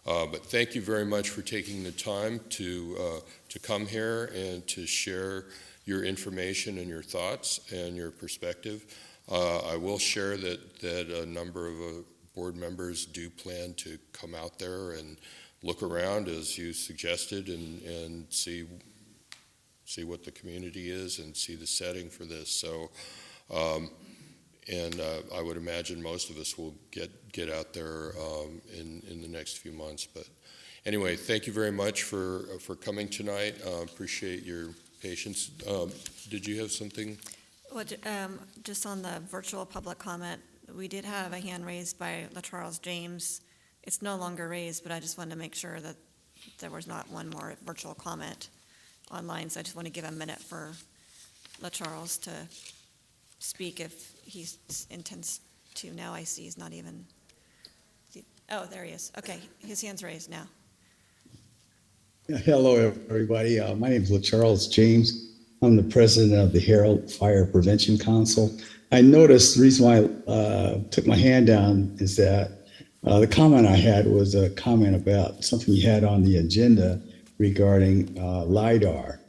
but thank you very much for taking the time to come here and to share your information and your thoughts and your perspective. I will share that a number of board members do plan to come out there and look around as you suggested and see what the community is and see the setting for this. So, I would imagine most of us will get out there in the next few months. But anyway, thank you very much for coming tonight. Appreciate your patience. Did you have something? Well, just on the virtual public comment, we did have a hand raised by LaCharles James. It's no longer raised, but I just wanted to make sure that there was not one more virtual comment online, so I just want to give a minute for LaCharles to speak if he intends to. Now I see he's not even, oh, there he is. Okay, his hand's raised now. Hello, everybody. My name is LaCharles James. I'm the president of the Herald Fire Prevention Council. I noticed the reason why I took my hand down is that the comment I had was a comment about something you had on the agenda regarding LIDAR.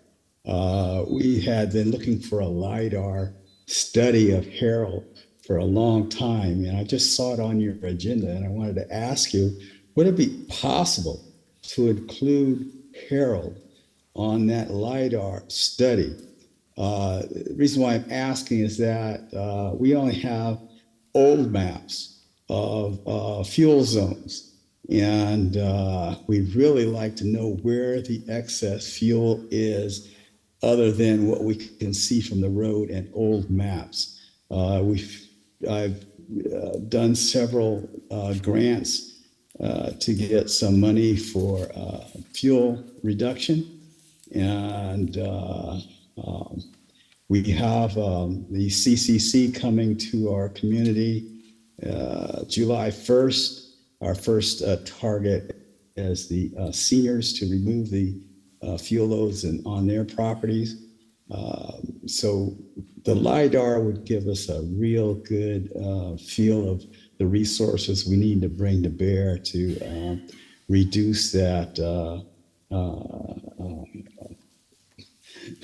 We had been looking for a LIDAR study of Herald for a long time, and I just saw it on your agenda, and I wanted to ask you, would it be possible to include Herald on that LIDAR study? The reason why I'm asking is that we only have old maps of fuel zones, and we'd really like to know where the excess fuel is other than what we can see from the road and old maps. I've done several grants to get some money for fuel reduction, and we have the CCC coming to our community July 1st. Our first target is the seniors to remove the fuel loads on their properties. So the LIDAR would give us a real good feel of the resources we need to bring to bear to reduce that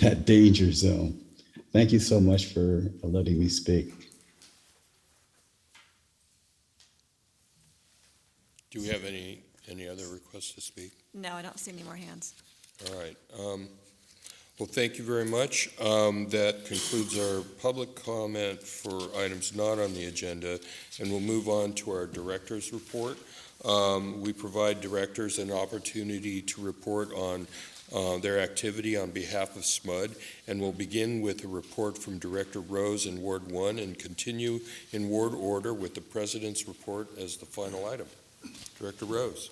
that danger zone. Thank you so much for letting me speak. Do we have any other requests to speak? No, I don't see any more hands. All right. Well, thank you very much. That concludes our public comment for items not on the agenda, and we'll move on to our director's report. We provide directors an opportunity to report on their activity on behalf of SMUD, and we'll begin with a report from Director Rose in Ward 1 and continue in ward order with the President's report as the final item. Director Rose.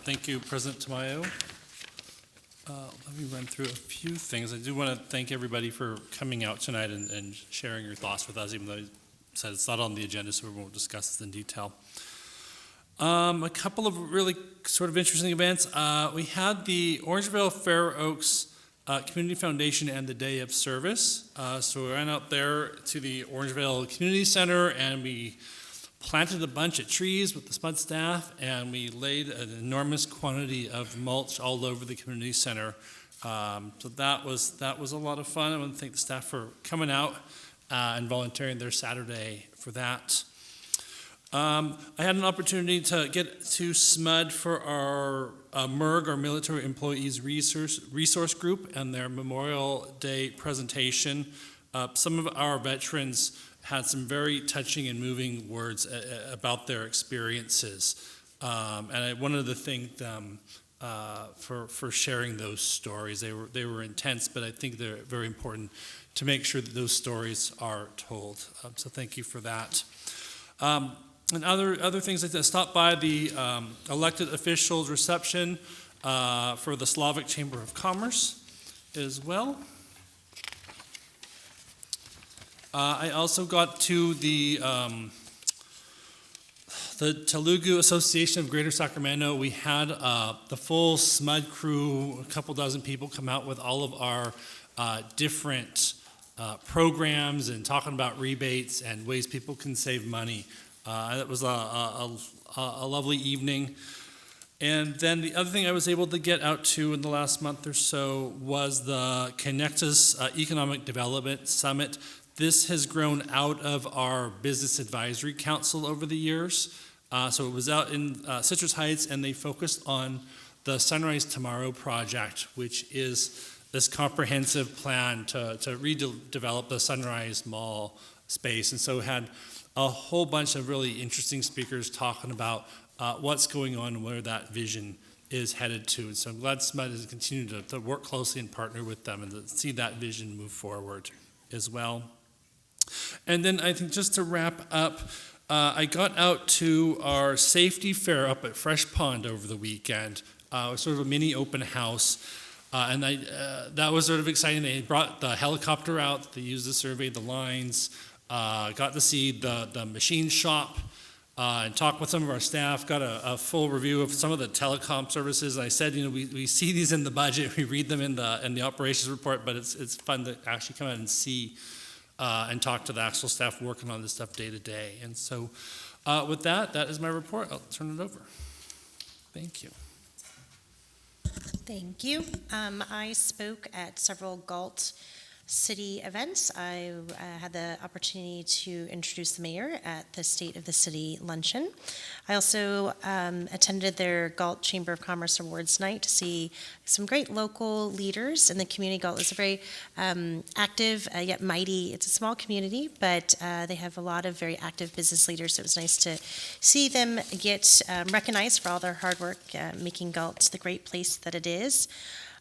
Thank you, President Tamayo. Let me run through a few things. I do want to thank everybody for coming out tonight and sharing your thoughts with us, even though you said it's not on the agenda, so we won't discuss this in detail. A couple of really sort of interesting events. We had the Orangeville Fair Oaks Community Foundation and the Day of Service. So we went out there to the Orangeville Community Center and we planted a bunch of trees with the SMUD staff, and we laid an enormous quantity of mulch all over the community center. So that was a lot of fun. I want to thank the staff for coming out and volunteering their Saturday for that. I had an opportunity to get to SMUD for our MERG, our Military Employees Resource Group, and their Memorial Day presentation. Some of our veterans had some very touching and moving words about their experiences. And I wanted to thank them for sharing those stories. They were intense, but I think they're very important to make sure that those stories are told. So thank you for that. And other things like that, stopped by the elected officials reception for the Slavic Chamber of Commerce as well. I also got to the Telugu Association of Greater Sacramento. We had the full SMUD crew, a couple dozen people, come out with all of our different programs and talking about rebates and ways people can save money. It was a lovely evening. And then the other thing I was able to get out to in the last month or so was the Connectus Economic Development Summit. This has grown out of our Business Advisory Council over the years. So it was out in Citrus Heights, and they focused on the Sunrise Tomorrow project, which is this comprehensive plan to redevelop the Sunrise Mall space. And so had a whole bunch of really interesting speakers talking about what's going on and where that vision is headed to. And so I'm glad SMUD has continued to work closely and partner with them and to see that vision move forward as well. And then I think just to wrap up, I got out to our safety fair up at Fresh Pond over the weekend. Sort of a mini open house. And that was sort of exciting. They brought the helicopter out. They used to survey the lines. Got to see the machine shop and talk with some of our staff. Got a full review of some of the telecom services. And I said, we see these in the budget. We read them in the operations report, but it's fun to actually come out and see and talk to the actual staff working on this stuff day to day. And so with that is my report. I'll turn it over. Thank you. Thank you. I spoke at several Galt city events. I had the opportunity to introduce the mayor at the State of the City luncheon. I also attended their Galt Chamber of Commerce Awards night to see some great local leaders in the community. Galt is a very active yet mighty, it's a small community, but they have a lot of very active business leaders, so it was nice to see them get recognized for all their hard work, making Galt the great place that it is.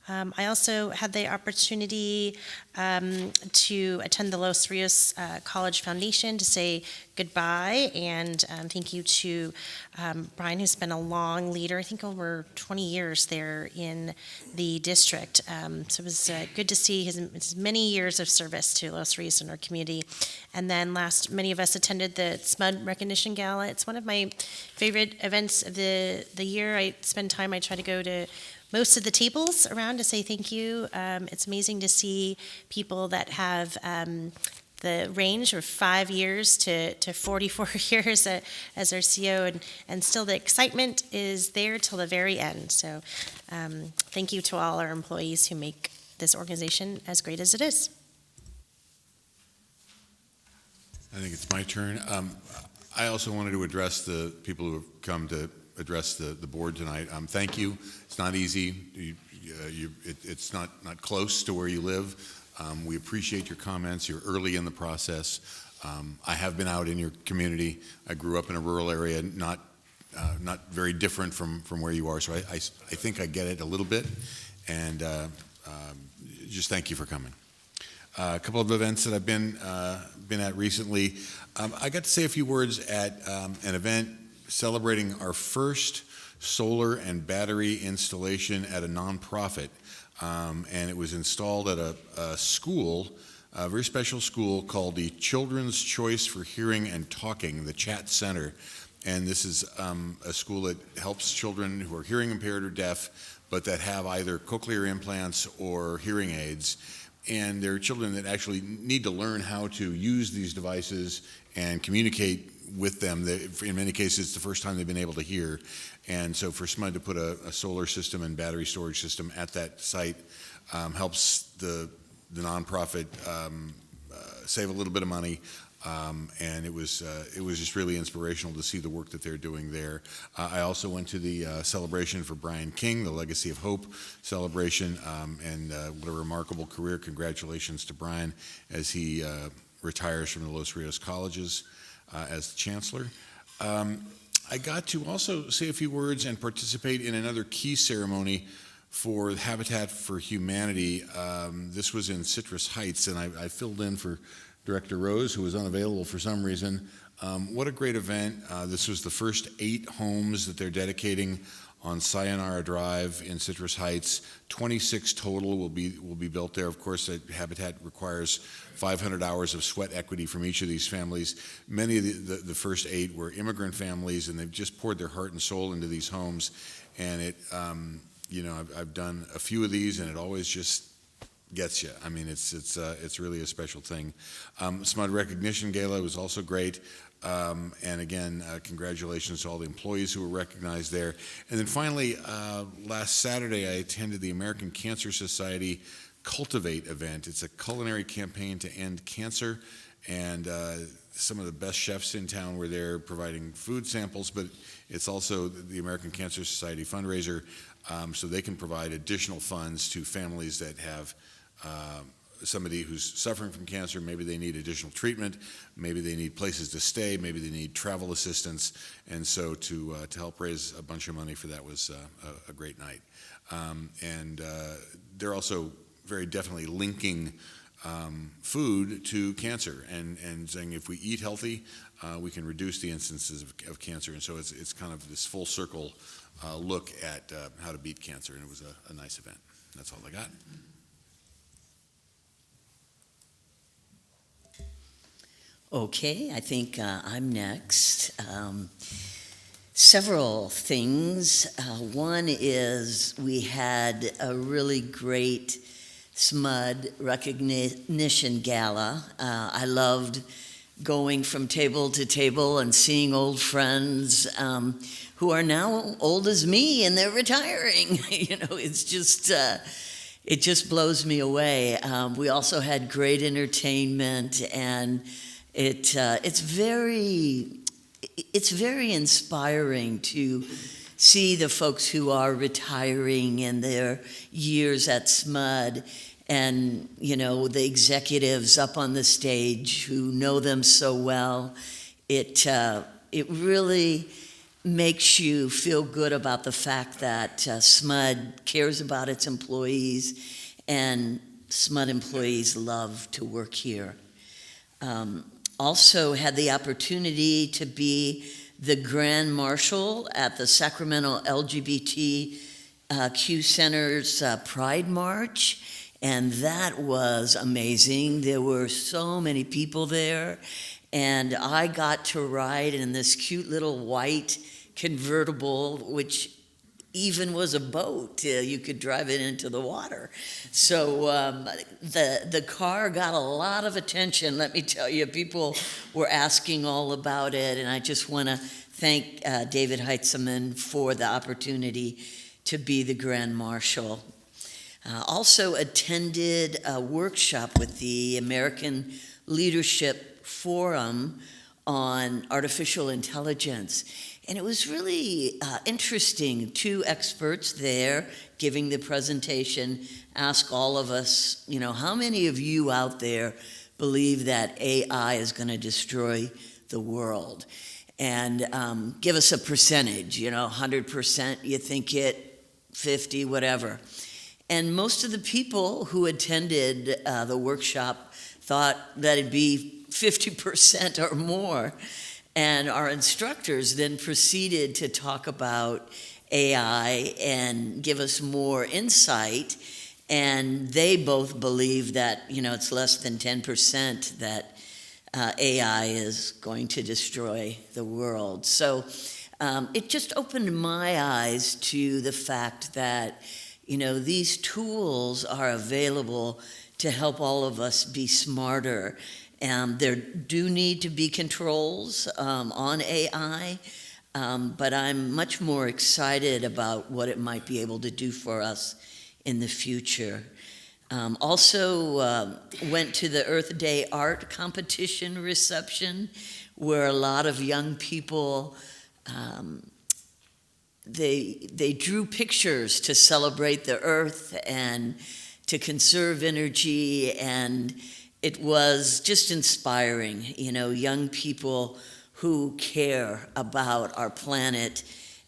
I also had the opportunity to attend the Los Rios College Foundation to say goodbye and thank you to Brian, who's been a long leader, I think over 20 years there in the district. So it was good to see his many years of service to Los Rios and our community. And then last, many of us attended the SMUD Recognition Gala. It's one of my favorite events of the year. I try to go to most of the tables around to say thank you. It's amazing to see people that have the range of 5 years to 44 years as our CEO, and still the excitement is there till the very end. So thank you to all our employees who make this organization as great as it is. I think it's my turn. I also wanted to address the people who have come to address the board tonight. Thank you. It's not easy. It's not close to where you live. We appreciate your comments. You're early in the process. I have been out in your community. I grew up in a rural area, not very different from where you are. So I think I get it a little bit. And just thank you for coming. A couple of events that I've been at recently. I got to say a few words at an event celebrating our first solar and battery installation at a nonprofit. And it was installed at a school, a very special school called the Children's Choice for Hearing and Talking, the Chat Center. And this is a school that helps children who are hearing impaired or deaf, but that have either cochlear implants or hearing aids. And there are children that actually need to learn how to use these devices and communicate with them. In many cases, it's the first time they've been able to hear. And so for SMUD to put a solar system and battery storage system at that site helps the nonprofit save a little bit of money. And it was just really inspirational to see the work that they're doing there. I also went to the celebration for Brian King, the Legacy of Hope celebration, and what a remarkable career. Congratulations to Brian as he retires from the Los Rios Colleges as the chancellor. I got to also say a few words and participate in another key ceremony for Habitat for Humanity. This was in Citrus Heights, and I filled in for Director Rose, who was unavailable for some reason. What a great event. This was the first 8 homes that they're dedicating on Sayonara Drive in Citrus Heights. 26 total will be built there. Of course, Habitat requires 500 hours of sweat equity from each of these families. Many of the first 8 were immigrant families, and they've just poured their heart and soul into these homes. And I've done a few of these, and it always just gets you. I mean, it's really a special thing. SMUD Recognition Gala was also great. And again, congratulations to all the employees who were recognized there. And then finally, last Saturday, I attended the American Cancer Society Cultivate event. It's a culinary campaign to end cancer, and some of the best chefs in town were there providing food samples, but it's also the American Cancer Society fundraiser, so they can provide additional funds to families that have somebody who's suffering from cancer. Maybe they need additional treatment, maybe they need places to stay, maybe they need travel assistance, and so to help raise a bunch of money for that was a great night. And they're also very definitely linking food to cancer and saying if we eat healthy, we can reduce the instances of cancer. And so it's kind of this full circle look at how to beat cancer, and it was a nice event. That's all I got. Okay, I think I'm next. Several things. One is we had a really great SMUD recognition gala. I loved going from table to table and seeing old friends who are now old as me and they're retiring. You know, it's just, it just blows me away. We also had great entertainment, and it's very inspiring to see the folks who are retiring in their years at SMUD, and you know, the executives up on the stage who know them so well. It really makes you feel good about the fact that SMUD cares about its employees, and SMUD employees love to work here. Also had the opportunity to be the Grand Marshal at the Sacramento LGBTQ Center's Pride March, and that was amazing. There were so many people there, and I got to ride in this cute little white convertible, which even was a boat. You could drive it into the water. So the car got a lot of attention, let me tell you. People were asking all about it, and I just want to thank David Heitzman for the opportunity to be the Grand Marshal. Also attended a workshop with the American Leadership Forum on artificial intelligence. And it was really interesting. Two experts there giving the presentation asked all of us, you know, how many of you out there believe that AI is going to destroy the world? And give us a percentage, you know, 100%, you think it, 50, whatever. And most of the people who attended the workshop thought that it'd be 50% or more. And our instructors then proceeded to talk about AI and give us more insight. And they both believe that, you know, it's less than 10% that AI is going to destroy the world. So it just opened my eyes to the fact that, you know, these tools are available to help all of us be smarter. There do need to be controls on AI, but I'm much more excited about what it might be able to do for us in the future. Also went to the Earth Day art competition reception, where a lot of young people, they drew pictures to celebrate the Earth and to conserve energy, and it was just inspiring, you know, young people who care about our planet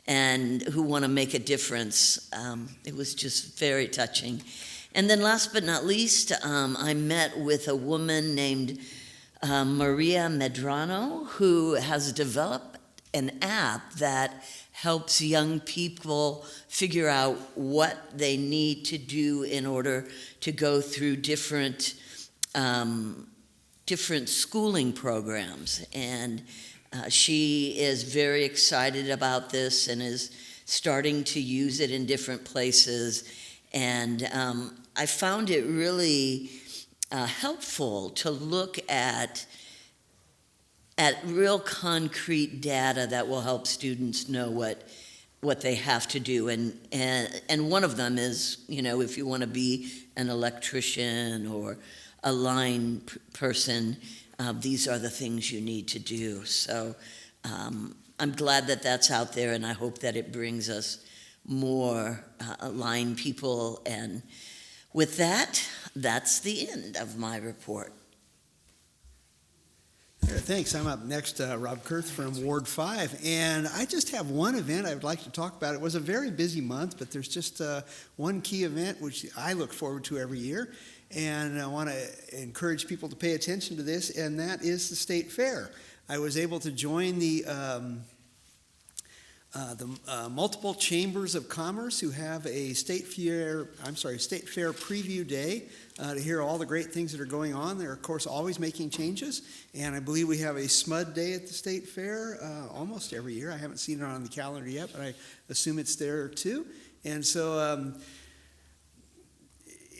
and who want to make a difference. It was just very touching. And then last but not least, I met with a woman named Maria Medrano, who has developed an app that helps young people figure out what they need to do in order to go through different schooling programs. And she is very excited about this and is starting to use it in different places. And I found it really helpful to look at real concrete data that will help students know what they have to do. And one of them is, if you want to be an electrician or a line person, these are the things you need to do. So I'm glad that that's out there, and I hope that it brings us more line people. And with that, that's the end of my report. Thanks. I'm up next, Rob Kurth from Ward 5. And I just have one event I would like to talk about. It was a very busy month, but there's just one key event which I look forward to every year. And I want to encourage people to pay attention to this, and that is the State Fair. I was able to join the multiple chambers of commerce who have a State Fair preview day to hear all the great things that are going on. They're, of course, always making changes, and I believe we have a SMUD day at the State Fair almost every year. I haven't seen it on the calendar yet, but I assume it's there too. And so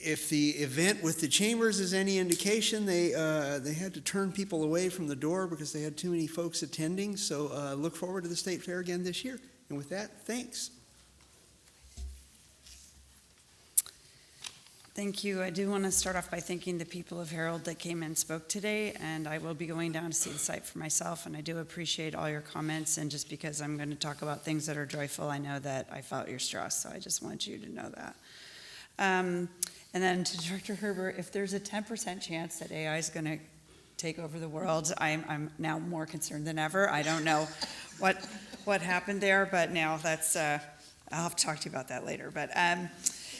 if the event with the chambers is any indication, they had to turn people away from the door because they had too many folks attending. So look forward to the State Fair again this year. And with that, thanks. Thank you. I do want to start off by thanking the people of Harold that came and spoke today, and I will be going down to see the site for myself, and I do appreciate all your comments, and just because I'm going to talk about things that are joyful, I know that I felt your stress, so I just want you to know that. And then to Director Herbert, if there's a 10% chance that AI is going to take over the world, I'm now more concerned than ever. I don't know what happened there, but now that's, I'll have to talk to you about that later. But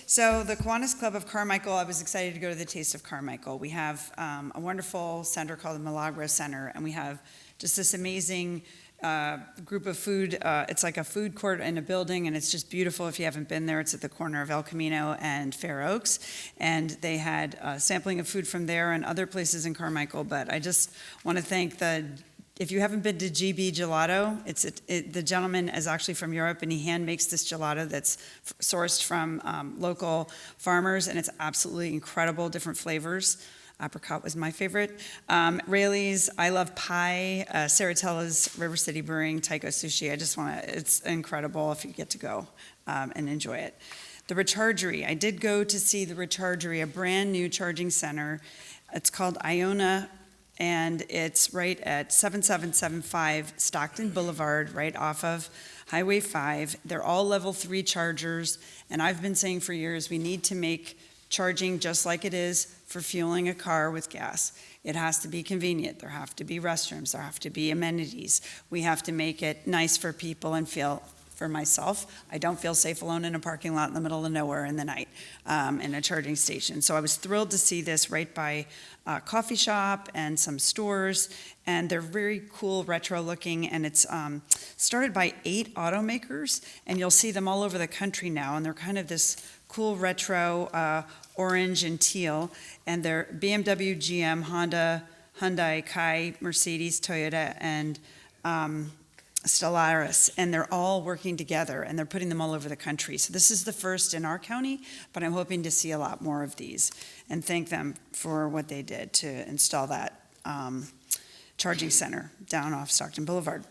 so the Kiwanis Club of Carmichael, I was excited to go to the Taste of Carmichael. We have a wonderful center called the Milagro Center, and we have just this amazing group of food. It's like a food court in a building, and it's just beautiful. If you haven't been there, it's at the corner of El Camino and Fair Oaks. And they had sampling of food from there and other places in Carmichael. But I just want to thank if you haven't been to GB Gelato, the gentleman is actually from Europe, and he hand makes this gelato that's sourced from local farmers, and it's absolutely incredible, different flavors. Apricot was my favorite. Rayleigh's, I Love Pie, Saratella's, River City Brewing, Taiko Sushi. It's incredible if you get to go and enjoy it. The Rechargery, I did go to see the Rechargery, a brand new charging center. It's called Iona, and it's right at 7775 Stockton Boulevard, right off of Highway 5. They're all level 3 chargers, and I've been saying for years we need to make charging just like it is for fueling a car with gas. It has to be convenient. There have to be restrooms. There have to be amenities. We have to make it nice for people and feel. For myself, I don't feel safe alone in a parking lot in the middle of nowhere in the night in a charging station. So I was thrilled to see this right by a coffee shop and some stores, and they're very cool, retro looking, and it's started by 8 automakers, and you'll see them all over the country now, and they're kind of this cool retro orange and teal, and they're BMW, GM, Honda, Hyundai, Kai, Mercedes, Toyota, and Stellaris, and they're all working together, and they're putting them all over the country. So this is the first in our county, but I'm hoping to see a lot more of these, and thank them for what they did to install that charging center down off Stockton Boulevard.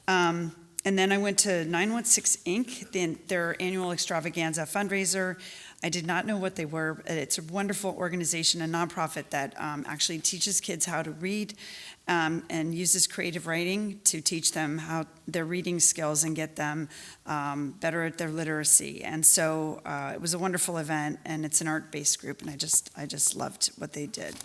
And then I went to 916 Inc., their annual extravaganza fundraiser. I did not know what they were. It's a wonderful organization, a nonprofit that actually teaches kids how to read and uses creative writing to teach them how their reading skills and get them better at their literacy. And so it was a wonderful event, and it's an art-based group, and I just loved what they did.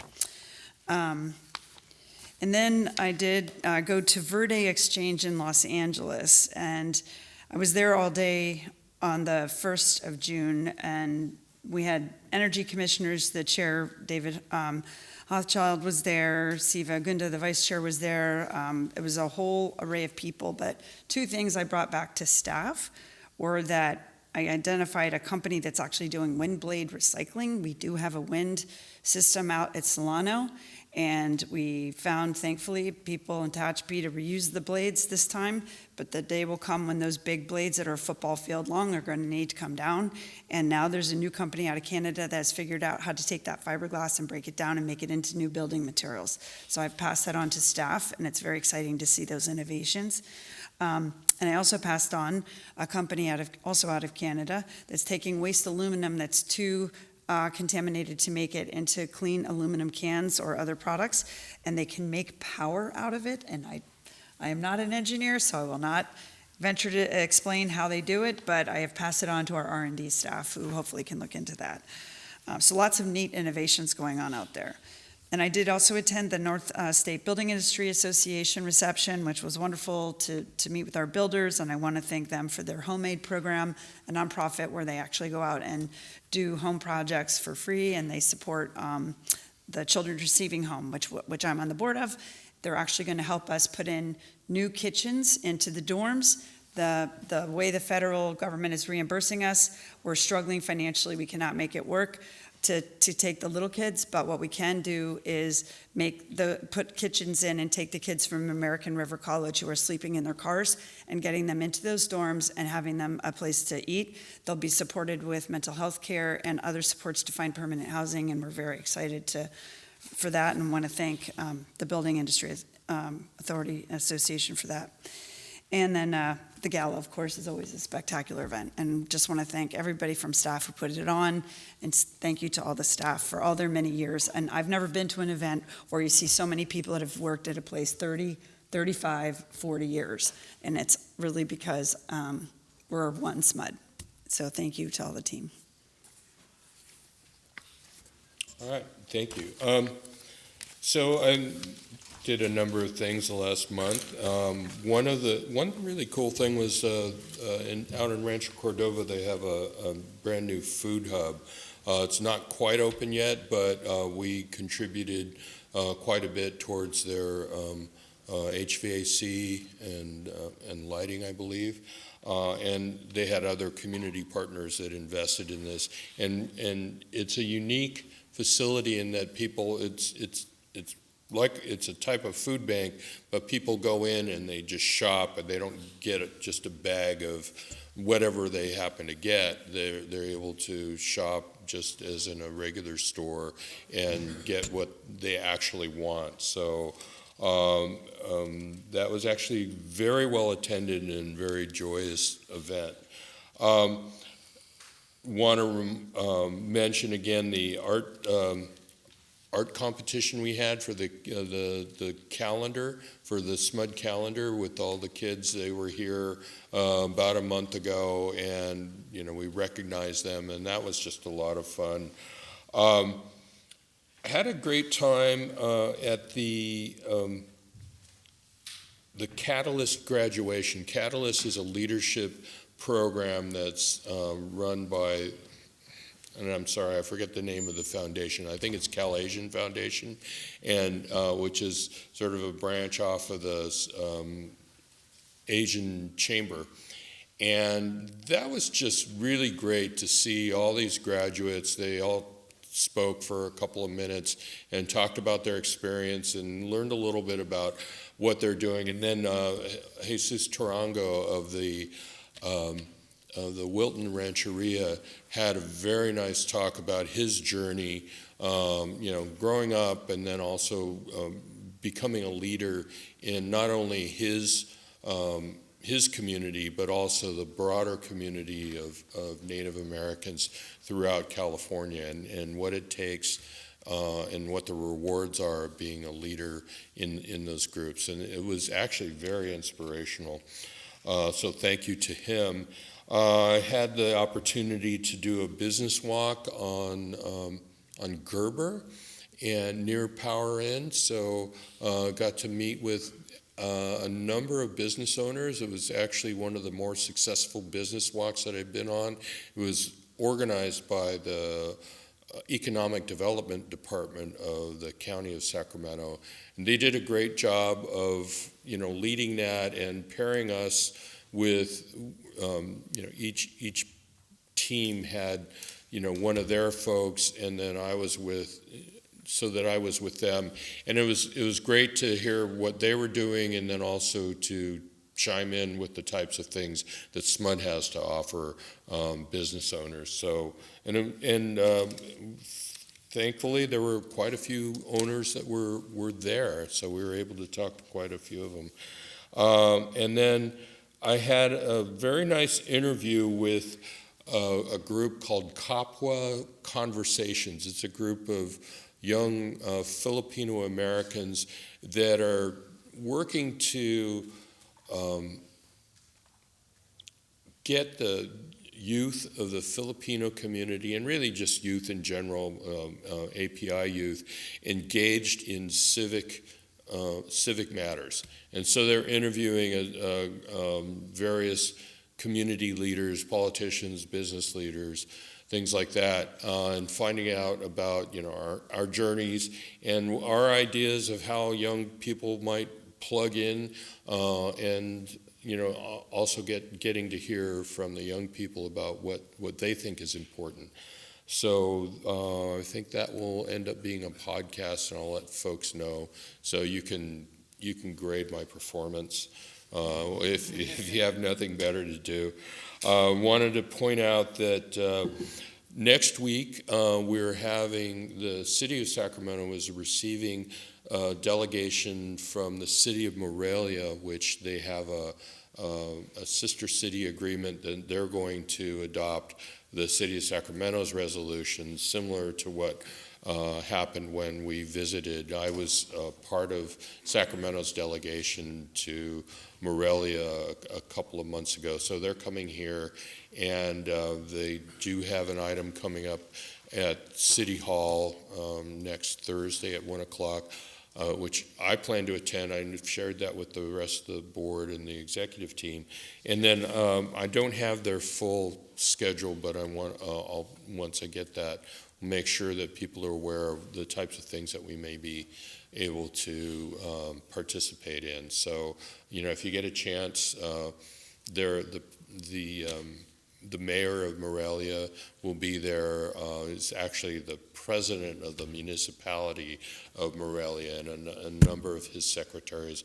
And then I did go to Verde Exchange in Los Angeles, and I was there all day on the 1st of June, and we had energy commissioners. The chair, David Hochschild, was there. Siva Gunda, the vice chair, was there. It was a whole array of people, but 2 things I brought back to staff were that I identified a company that's actually doing wind blade recycling. We do have a wind system out at Solano, And we found, thankfully, people in Tehachapi to reuse the blades this time, but the day will come when those big blades that are a football field long are going to need to come down. And now there's a new company out of Canada that has figured out how to take that fiberglass and break it down and make it into new building materials. So I've passed that on to staff, and it's very exciting to see those innovations. And I also passed on a company also out of Canada that's taking waste aluminum that's too contaminated to make it into clean aluminum cans or other products, and they can make power out of it. And I am not an engineer, so I will not venture to explain how they do it, but I have passed it on to our R&D staff, who hopefully can look into that. So lots of neat innovations going on out there. And I did also attend the North State Building Industry Association reception, which was wonderful to meet with our builders, and I want to thank them for their homemade program, a nonprofit where they actually go out and do home projects for free, and they support the Children's Receiving Home, which I'm on the board of. They're actually going to help us put in new kitchens into the dorms. The way the federal government is reimbursing us, we're struggling financially. We cannot make it work to take the little kids, but what we can do is put kitchens in and take the kids from American River College who are sleeping in their cars and getting them into those dorms and having them a place to eat. They'll be supported with mental health care and other supports to find permanent housing, and we're very excited for that, and want to thank the Building Industry Authority Association for that. And then the gala, of course, is always a spectacular event. And just want to thank everybody from staff who put it on. And thank you to all the staff for all their many years. And I've never been to an event where you see so many people that have worked at a place 30, 35, 40 years. And it's really because we're one SMUD. So thank you to all the team. All right, thank you. So I did a number of things the last month. One really cool thing was out in Rancho Cordova, they have a brand new food hub. It's not quite open yet, but we contributed quite a bit towards their HVAC and lighting, I believe. And they had other community partners that invested in this. And it's a unique facility in that people, it's like it's a type of food bank, but people go in and they just shop, and they don't get just a bag of whatever they happen to get. They're able to shop just as in a regular store and get what they actually want. So that was actually very well attended and very joyous event. Want to mention again the art competition we had for the calendar, for the SMUD calendar with all the kids. They were here about a month ago, and we recognized them, and that was just a lot of fun. I had a great time at the Catalyst graduation. Catalyst is a leadership program that's run by, and I'm sorry, I forget the name of the foundation. I think it's Cal Asian Foundation, and which is sort of a branch off of the Asian Chamber. And that was just really great to see all these graduates. They all spoke for a couple of minutes and talked about their experience and learned a little bit about what they're doing. And then Jesus Tarango of the Wilton Rancheria had a very nice talk about his journey, growing up and then also becoming a leader in not only his community, but also the broader community of Native Americans throughout California, and what it takes and what the rewards are of being a leader in those groups. And it was actually very inspirational. So thank you to him. I had the opportunity to do a business walk on Gerber and near Power Inn, so got to meet with a number of business owners. It was actually one of the more successful business walks that I've been on. It was organized by the Economic Development Department of the County of Sacramento, and they did a great job of leading that and pairing us with each team had one of their folks, and then I was with so that I was with them, and it was great to hear what they were doing, and then also to chime in with the types of things that SMUD has to offer business owners. So, and thankfully, there were quite a few owners that were there, so we were able to talk to quite a few of them. And then I had a very nice interview with a group called Kapwa Conversations. It's a group of young Filipino Americans that are working to get the youth of the Filipino community, and really just youth in general, API youth, engaged in civic matters. And so they're interviewing various community leaders, politicians, business leaders, things like that, and finding out about our journeys and our ideas of how young people might plug in, and also getting to hear from the young people about what they think is important. So I think that will end up being a podcast, and I'll let folks know so you can grade my performance if you have nothing better to do. Wanted to point out that next week we're having the city of Sacramento is receiving a delegation from the city of Morelia, which they have a sister city agreement that they're going to adopt the city of Sacramento's resolution, similar to what happened when we visited. I was part of Sacramento's delegation to Morelia a couple of months ago, so they're coming here, and they do have an item coming up at City Hall next Thursday at 1 o'clock, which I plan to attend. I've shared that with the rest of the board and the executive team. And then I don't have their full schedule, but I'll once I get that, make sure that people are aware of the types of things that we may be able to participate in. So, if you get a chance, the mayor of Morelia will be there. Is actually the president of the municipality of Morelia, and a number of his secretaries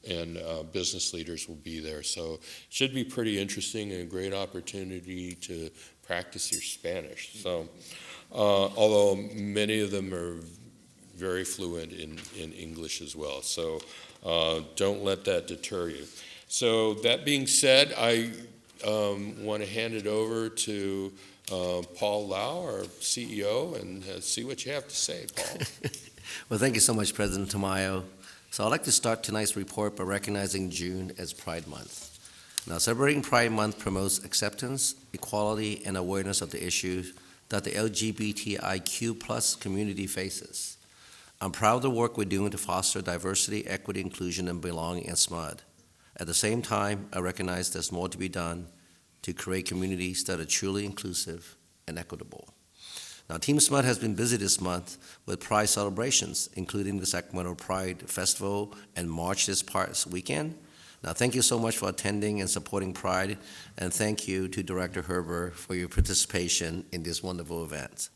and business leaders will be there. So it should be pretty interesting and a great opportunity to practice your Spanish. So, although many of them are very fluent in English as well. So don't let that deter you. So that being said, I want to hand it over to Paul Lau, our CEO, and see what you have to say, Paul. Well, thank you so much, President Tamayo. So I'd like to start tonight's report by recognizing June as Pride Month. Now, celebrating Pride Month promotes acceptance, equality, and awareness of the issues that the LGBTIQ plus community faces. I'm proud of the work we're doing to foster diversity, equity, inclusion, and belonging at SMUD. At the same time, I recognize there's more to be done to create communities that are truly inclusive and equitable. Now, Team SMUD has been busy this month with Pride celebrations, including the Sacramento Pride Festival and March this past weekend. Now, thank you so much for attending and supporting Pride, and thank you to Director Herber for your participation in this wonderful event.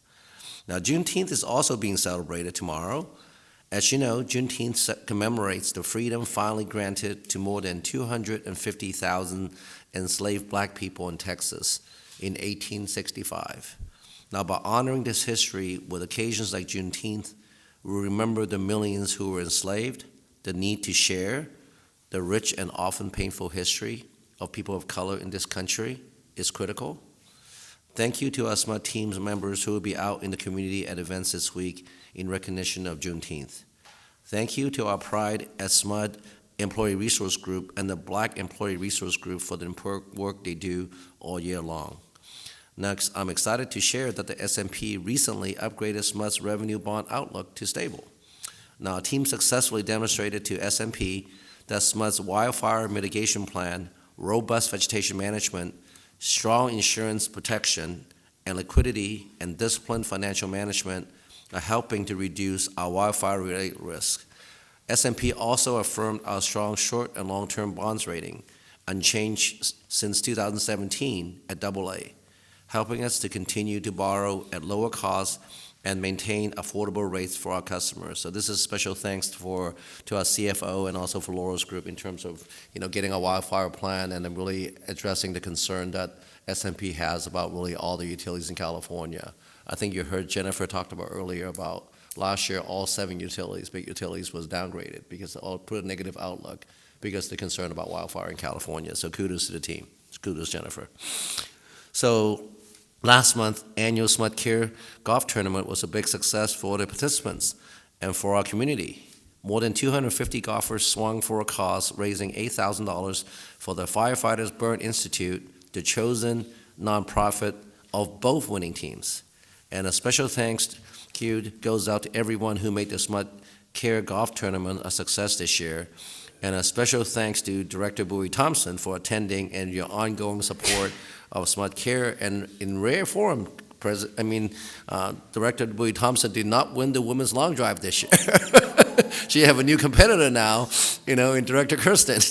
Now, Juneteenth is also being celebrated tomorrow. As you know, Juneteenth commemorates the freedom finally granted to more than 250,000 enslaved black people in Texas in 1865. Now, by honoring this history with occasions like Juneteenth, we remember the millions who were enslaved, the need to share the rich and often painful history of people of color in this country is critical. Thank you to our SMUD team's members who will be out in the community at events this week in recognition of Juneteenth. Thank you to our Pride at SMUD Employee Resource Group and the Black Employee Resource Group for the important work they do all year long. Next, I'm excited to share that the S&P recently upgraded SMUD's revenue bond outlook to stable. Now, our team successfully demonstrated to S&P that SMUD's wildfire mitigation plan, robust vegetation management, strong insurance protection, and liquidity and disciplined financial management are helping to reduce our wildfire-related risk. S&P also affirmed our strong short and long-term bonds rating, unchanged since 2017 at AA, helping us to continue to borrow at lower costs and maintain affordable rates for our customers. So this is special thanks to our CFO and also for Laura's group in terms of, getting a wildfire plan and then really addressing the concern that SMP has about really all the utilities in California. I think you heard Jennifer talked about earlier about last year, all 7 big utilities was downgraded because all put a negative outlook because they're concerned about wildfire in California. So kudos to the team. Kudos, Jennifer. So last month, annual SMUD Care golf tournament was a big success for the participants and for our community. More than 250 golfers swung for a cause, raising $8,000 for the Firefighters Burn Institute, the chosen nonprofit of both winning teams. And a special thanks goes out to everyone who made the SMUD Care golf tournament a success this year. And a special thanks to Director Bowie Thompson for attending and your ongoing support of SMUD Care. And in rare form, Director Bowie Thompson did not win the women's long drive this year. She have a new competitor now, in Director Kirsten.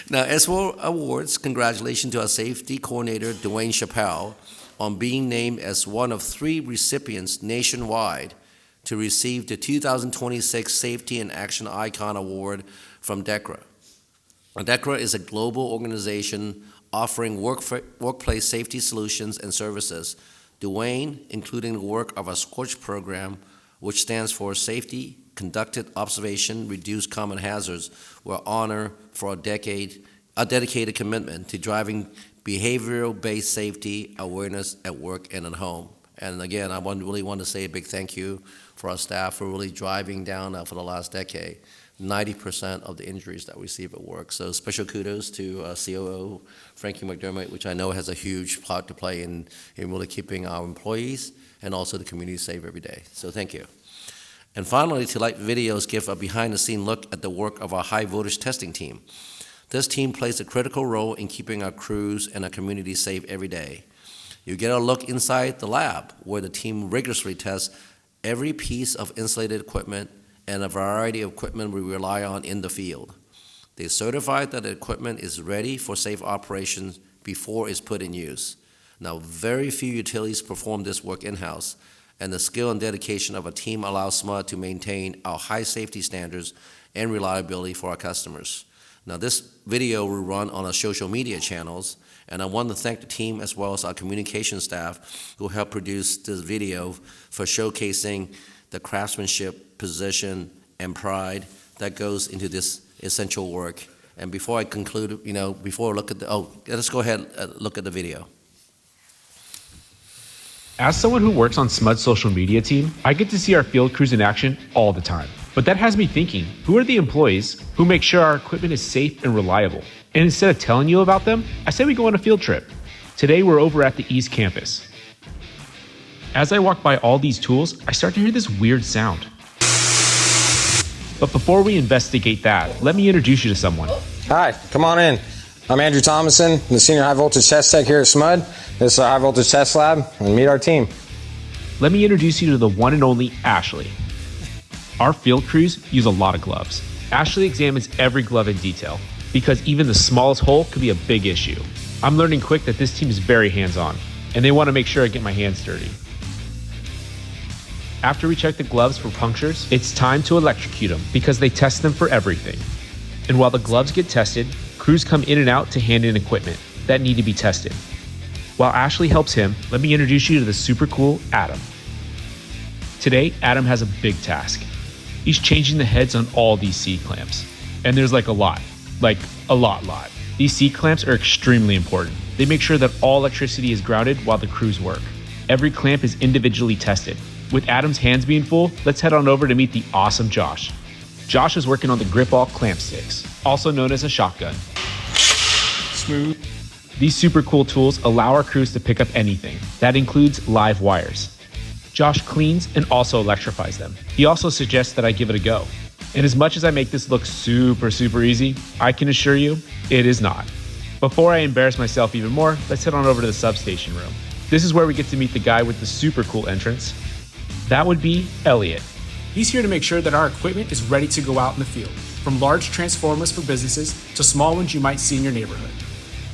Now, as for awards, congratulations to our safety coordinator, Dwayne Chappelle, on being named as one of 3 recipients nationwide to receive the 2026 Safety and Action Icon Award from DECRA. DECRA is a global organization offering workplace safety solutions and services. Dwayne, including the work of our SCORCH program, which stands for Safety, Conducted Observation, Reduce Common Hazards, were honored for a dedicated commitment to driving behavioral-based safety awareness at work and at home. And again, I really want to say a big thank you for our staff for really driving down for the last decade 90% of the injuries that we see at work. So special kudos to COO Frankie McDermott, which I know has a huge part to play in really keeping our employees and also the community safe every day. So thank you. And finally, to like videos give a behind-the-scene look at the work of our high-voltage testing team. This team plays a critical role in keeping our crews and our community safe every day. You get a look inside the lab where the team rigorously tests every piece of insulated equipment and a variety of equipment we rely on in the field. They certify that the equipment is ready for safe operations before it's put in use. Now, very few utilities perform this work in-house, and the skill and dedication of a team allows SMUD to maintain our high safety standards and reliability for our customers. Now, this video will run on our social media channels, and I want to thank the team as well as our communication staff who helped produce this video for showcasing the craftsmanship, precision, and pride that goes into this essential work. And before I conclude, before I look at let's go ahead and look at the video. As someone who works on SMUD's social media team, I get to see our field crews in action all the time. But that has me thinking, who are the employees who make sure our equipment is safe and reliable? And instead of telling you about them, I say we go on a field trip. Today we're over at the East Campus. As I walk by all these tools, I start to hear this weird sound. But before we investigate that, let me introduce you to someone. Hi, come on in. I'm Andrew Thomason, the Senior High Voltage Test Tech here at SMUD. This is our High Voltage Test Lab, and meet our team. Let me introduce you to the one and only Ashley. Our field crews use a lot of gloves. Ashley examines every glove in detail, because even the smallest hole could be a big issue. I'm learning quick that this team is very hands-on, and they want to make sure I get my hands dirty. After we check the gloves for punctures, it's time to electrocute them because they test them for everything. And while the gloves get tested, crews come in and out to hand in equipment that need to be tested. While Ashley helps him, let me introduce you to the super cool Adam. Today, Adam has a big task. He's changing the heads on all these C-clamps. And there's a lot. These C-clamps are extremely important. They make sure that all electricity is grounded while the crews work. Every clamp is individually tested. With Adam's hands being full, let's head on over to meet the awesome Josh. Josh is working on the grip ball clamp sticks, also known as a shotgun. Smooth. These super cool tools allow our crews to pick up anything. That includes live wires. Josh cleans and also electrifies them. He also suggests that I give it a go. And as much as I make this look super easy, I can assure you, it is not. Before I embarrass myself even more, let's head on over to the substation room. This is where we get to meet the guy with the super cool entrance. That would be Elliot. He's here to make sure that our equipment is ready to go out in the field, from large transformers for businesses to small ones you might see in your neighborhood.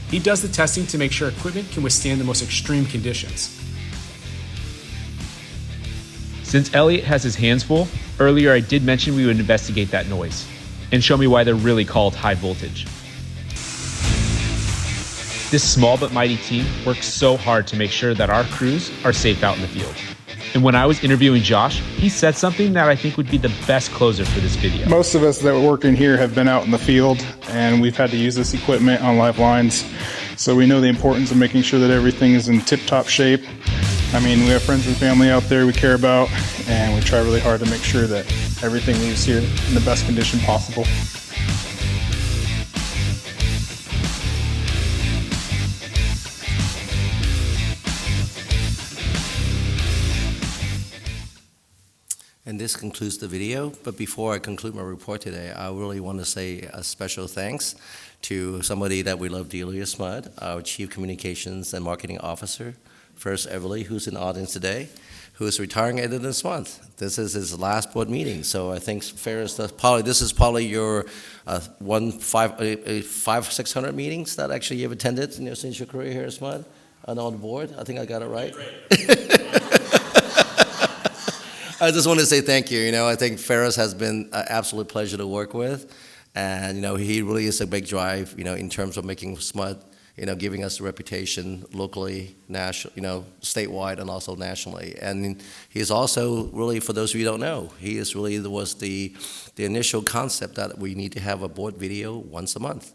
He does the testing to make sure equipment can withstand the most extreme conditions. Since Elliot has his hands full, earlier I did mention we would investigate that noise and show me why they're really called high voltage. This small but mighty team works so hard to make sure that our crews are safe out in the field. And when I was interviewing Josh, he said something that I think would be the best closer for this video. Most of us that work in here have been out in the field, and we've had to use this equipment on live lines. So we know the importance of making sure that everything is in tip-top shape. I mean, we have friends and family out there we care about, and we try really hard to make sure that everything leaves here in the best condition possible. And this concludes the video, but before I conclude my report today, I really want to say a special thanks to somebody that we love dearly at SMUD, our Chief Communications and Marketing Officer, Ferris Everly, who's in the audience today, who is retiring at the end of this month. This is his last board meeting, so I think Ferris, this is probably your 500-600 meetings that actually you've attended since your career here at SMUD and on the board. I think I got it right. I just want to say thank you. I think Ferris has been an absolute pleasure to work with, and he really is a big drive, in terms of making SMUD, giving us a reputation locally, national, statewide, and also nationally. And he is also really, for those of you who don't know, he is really was the initial concept that we need to have a board video once a month.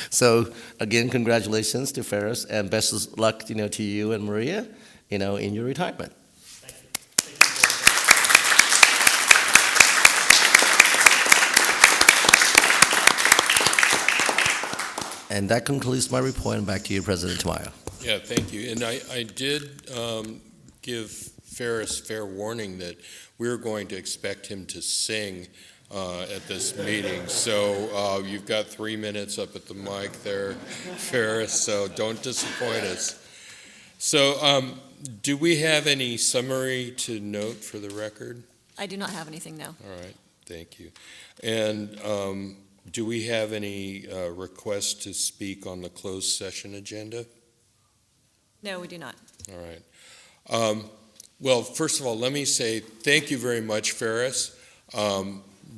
So again, congratulations to Ferris, and best of luck, to you and Maria, in your retirement. And that concludes my report, and back to you, President Tamayo. Yeah, thank you. And I did give Ferris fair warning that we were going to expect him to sing at this meeting. So you've got 3 minutes up at the mic there, Ferris, so don't disappoint us. So do we have any summary to note for the record? I do not have anything now. All right, thank you. And do we have any requests to speak on the closed session agenda? No, we do not. All right. Well, first of all, let me say thank you very much, Ferris.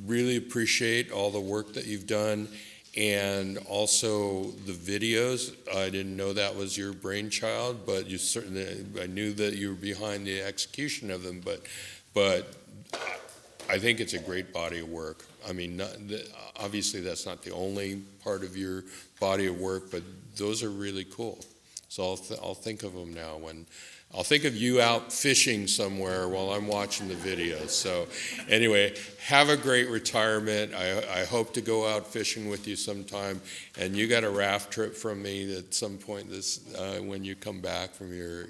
Really appreciate all the work that you've done, and also the videos. I didn't know that was your brainchild, but you certainly, I knew that you were behind the execution of them, but I think it's a great body of work. I mean, obviously that's not the only part of your body of work, but those are really cool. So I'll think of them now when I'll think of you out fishing somewhere while I'm watching the videos. So anyway, have a great retirement. I hope to go out fishing with you sometime, and you got a raft trip from me at some point when you come back from your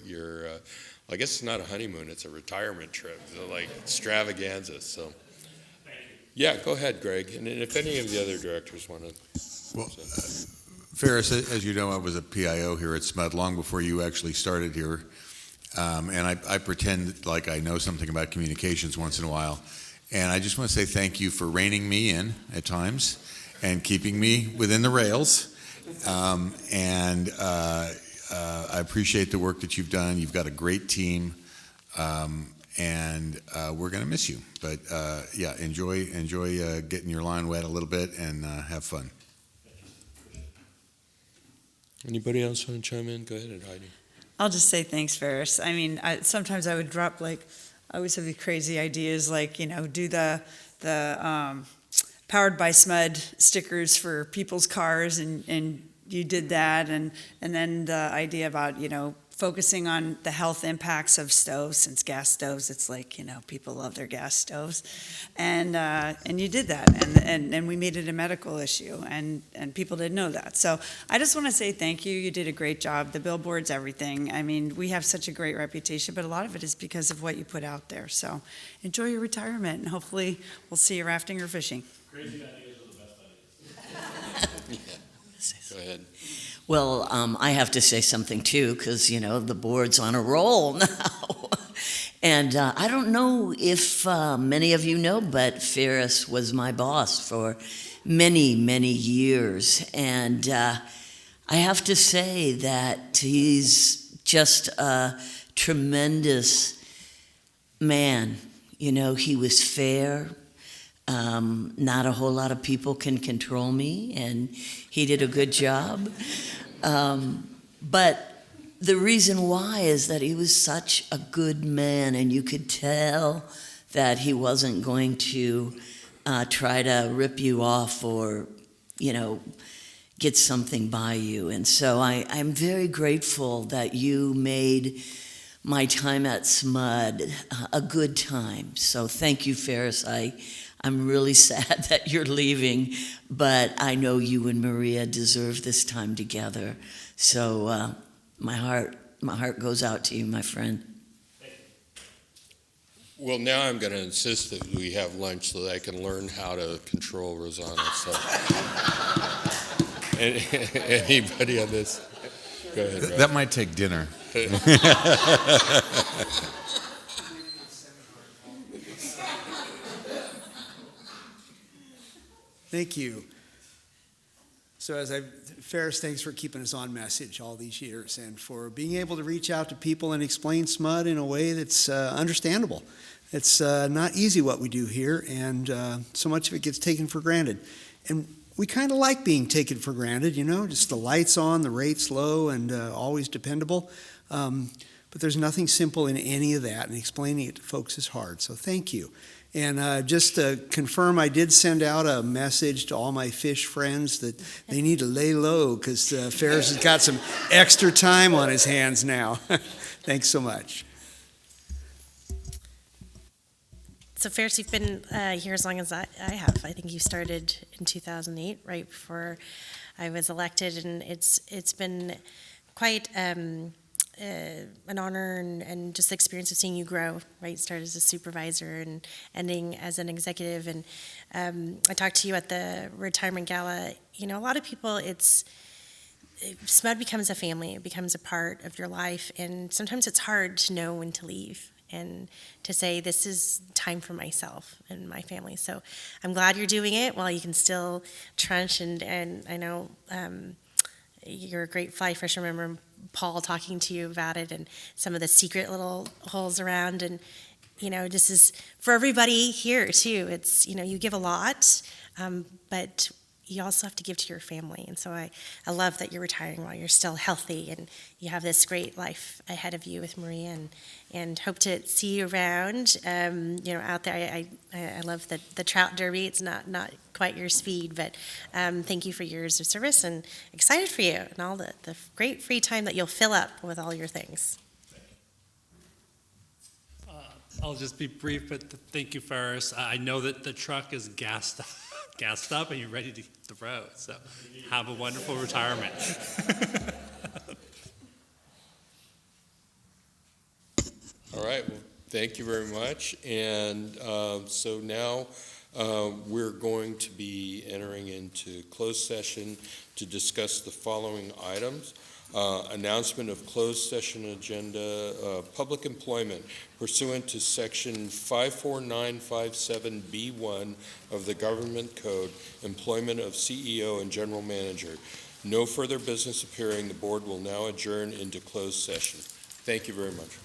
I guess it's not a honeymoon, it's a retirement trip, so like extravaganza. So. Yeah, go ahead, Greg. And if any of the other directors want to. Well, Ferris, as you know, I was a PIO here at SMUD long before you actually started here. And I pretend like I know something about communications once in a while. And I just want to say thank you for reining me in at times and keeping me within the rails. I appreciate the work that you've done. You've got a great team. And we're going to miss you. But yeah, enjoy getting your line wet a little bit and have fun. Anybody else want to chime in? Go ahead, Heidi. I'll just say thanks, Ferris. I mean, sometimes I would drop I always have these crazy ideas do the powered by SMUD stickers for people's cars, and you did that, and then the idea about focusing on the health impacts of stoves, since gas stoves, it's people love their gas stoves, and you did that, and we made it a medical issue, and people didn't know that. So I just want to say thank you. You did a great job. The billboards, everything. I mean, we have such a great reputation, but a lot of it is because of what you put out there. So enjoy your retirement, and hopefully we'll see you rafting or fishing. Crazy ideas are the best ideas. Go ahead. Well, I have to say something too, because, the board's on a roll now. And I don't know if many of you know, but Ferris was my boss for many, many years. And I have to say that he's just a tremendous man, he was fair. Not a whole lot of people can control me, and he did a good job. But the reason why is that he was such a good man, and you could tell that he wasn't going to try to rip you off or, get something by you. And so I'm very grateful that you made my time at SMUD a good time. So thank you, Ferris. I'm really sad that you're leaving, but I know you and Maria deserve this time together. So my heart goes out to you, my friend. Well, now I'm going to insist that we have lunch so that I can learn how to control Rosanna. So, anybody on this? Go ahead, Rob. That might take dinner. Thank you. So Ferris, thanks for keeping us on message all these years and for being able to reach out to people and explain SMUD in a way that's understandable. It's not easy what we do here, and so much of it gets taken for granted. And we kind of like being taken for granted, just the lights on, the rates low, and always dependable. But there's nothing simple in any of that, and explaining it to folks is hard. So thank you. And just to confirm, I did send out a message to all my fish friends that they need to lay low because Ferris has got some extra time on his hands now. Thanks so much. So Ferris, you've been here as long as I have. I think you started in 2008, right before I was elected, and it's been quite an honor and just the experience of seeing you grow, right? Start as a supervisor and ending as an executive. And I talked to you at the retirement gala. A lot of people, SMUD becomes a family. It becomes a part of your life, and sometimes it's hard to know when to leave and to say, this is time for myself and my family. So I'm glad you're doing it while you can still trench, and I know you're a great fly fish. I remember Paul talking to you about it and some of the secret little holes around, and this is for everybody here too. It's you give a lot, but you also have to give to your family, and so I love that you're retiring while you're still healthy and you have this great life ahead of you with Maria, and hope to see you around out there. I love the trout derby. It's not quite your speed, but thank you for years of service, and excited for you and all the great free time that you'll fill up with all your things. I'll just be brief, but thank you, Ferris. I know that the truck is gassed up and you're ready to hit the road, so have a wonderful retirement. All right, well, thank you very much. And so now we're going to be entering into closed session to discuss the following items. Announcement of closed session agenda, public employment pursuant to section 54957B1 of the Government Code, employment of CEO and general manager. No further business appearing. The board will now adjourn into closed session. Thank you very much.